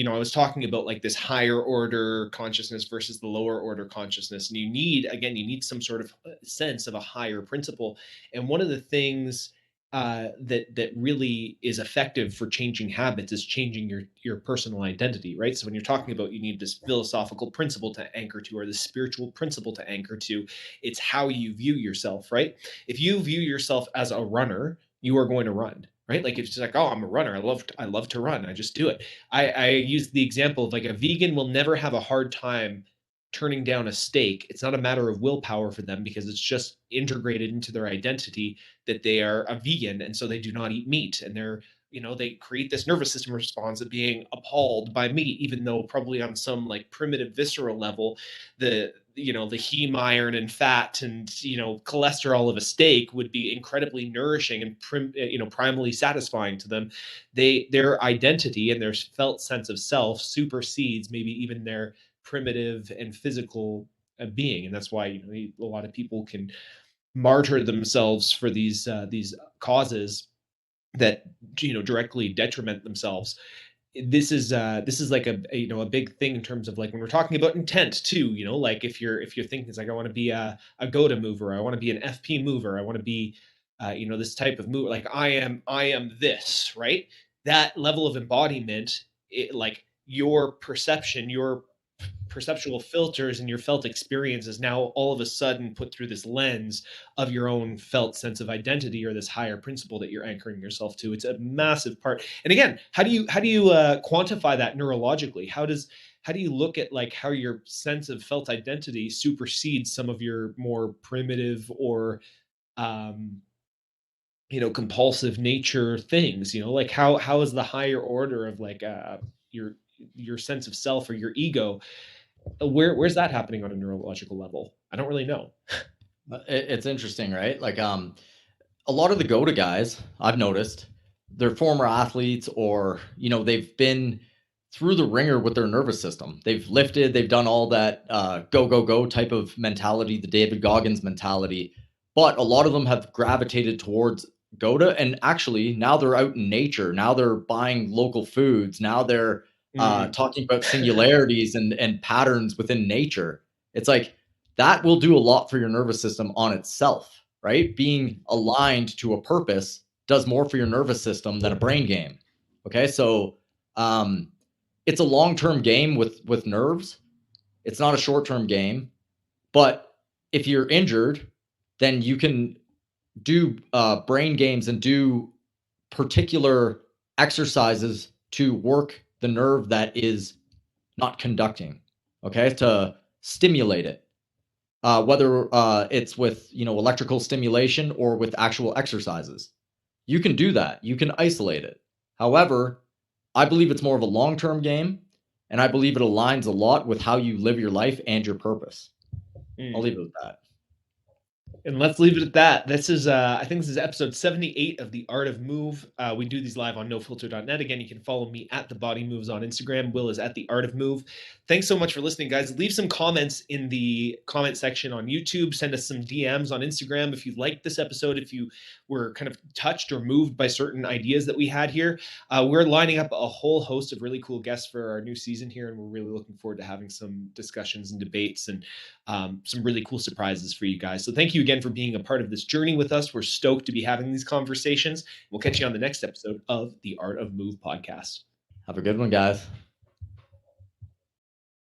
I was talking about like this higher order consciousness versus the lower order consciousness, and you need some sort of sense of a higher principle. And one of the things that really is effective for changing habits is changing your personal identity, right? So when you're talking about you need this philosophical principle to anchor to, or the spiritual principle to anchor to, it's how you view yourself, right? If you view yourself as a runner, you are going to run, right? Like if it's like, oh, I'm a runner, I love to run, I just do it. I use the example of like a vegan will never have a hard time turning down a steak. It's not a matter of willpower for them because it's just integrated into their identity that they are a vegan, and so they do not eat meat, and they create this nervous system response of being appalled by meat, even though probably on some like primitive visceral level, the heme iron and fat and cholesterol of a steak would be incredibly nourishing and primally satisfying to them. Their identity and their felt sense of self supersedes maybe even their primitive and physical being, and that's why a lot of people can martyr themselves for these causes that directly detriment themselves. This is like a big thing in terms of like when we're talking about intent too. Like if you're thinking it's like I want to be a GOTA mover, I want to be an FP mover, I want to be this type of move, like I am this, right? That level of embodiment, like your perception, your perceptual filters and your felt experience is now all of a sudden put through this lens of your own felt sense of identity, or this higher principle that you're anchoring yourself to. It's a massive part. And again, how do you quantify that neurologically? How do you look at like how your sense of felt identity supersedes some of your more primitive or um compulsive nature things, like how is the higher order of like your sense of self or your ego, where's that happening on a neurological level? I don't really know. It's interesting, right? Like, a lot of the go-to guys I've noticed, they're former athletes, or they've been through the ringer with their nervous system. They've lifted, they've done all that go go go type of mentality, the David Goggins mentality. But a lot of them have gravitated towards GOTA, and actually now they're out in nature. Now they're buying local foods. Now they're Mm. talking about singularities and patterns within nature. It's like that will do a lot for your nervous system on itself, right? Being aligned to a purpose does more for your nervous system than a brain game. Okay, so it's a long-term game with nerves. It's not a short-term game. But if you're injured, then you can do brain games and do particular exercises to work the nerve that is not conducting, okay, to stimulate it. Whether it's with electrical stimulation or with actual exercises, you can do that. You can isolate it. However, I believe it's more of a long-term game, and I believe it aligns a lot with how you live your life and your purpose. I'll leave it with that. And let's leave it at that. This is, I think this is episode 78 of The Art of Move. We do these live on nofilter.net. Again, you can follow me at The Body Moves on Instagram. Will is at The Art of Move. Thanks so much for listening, guys. Leave some comments in the comment section on YouTube. Send us some DMs on Instagram if you liked this episode, if you were kind of touched or moved by certain ideas that we had here. We're lining up a whole host of really cool guests for our new season here, and we're really looking forward to having some discussions and debates and some really cool surprises for you guys. So thank you again for being a part of this journey with us. We're stoked to be having these conversations. We'll catch you on the next episode of the Art of Move podcast. Have a good one, guys.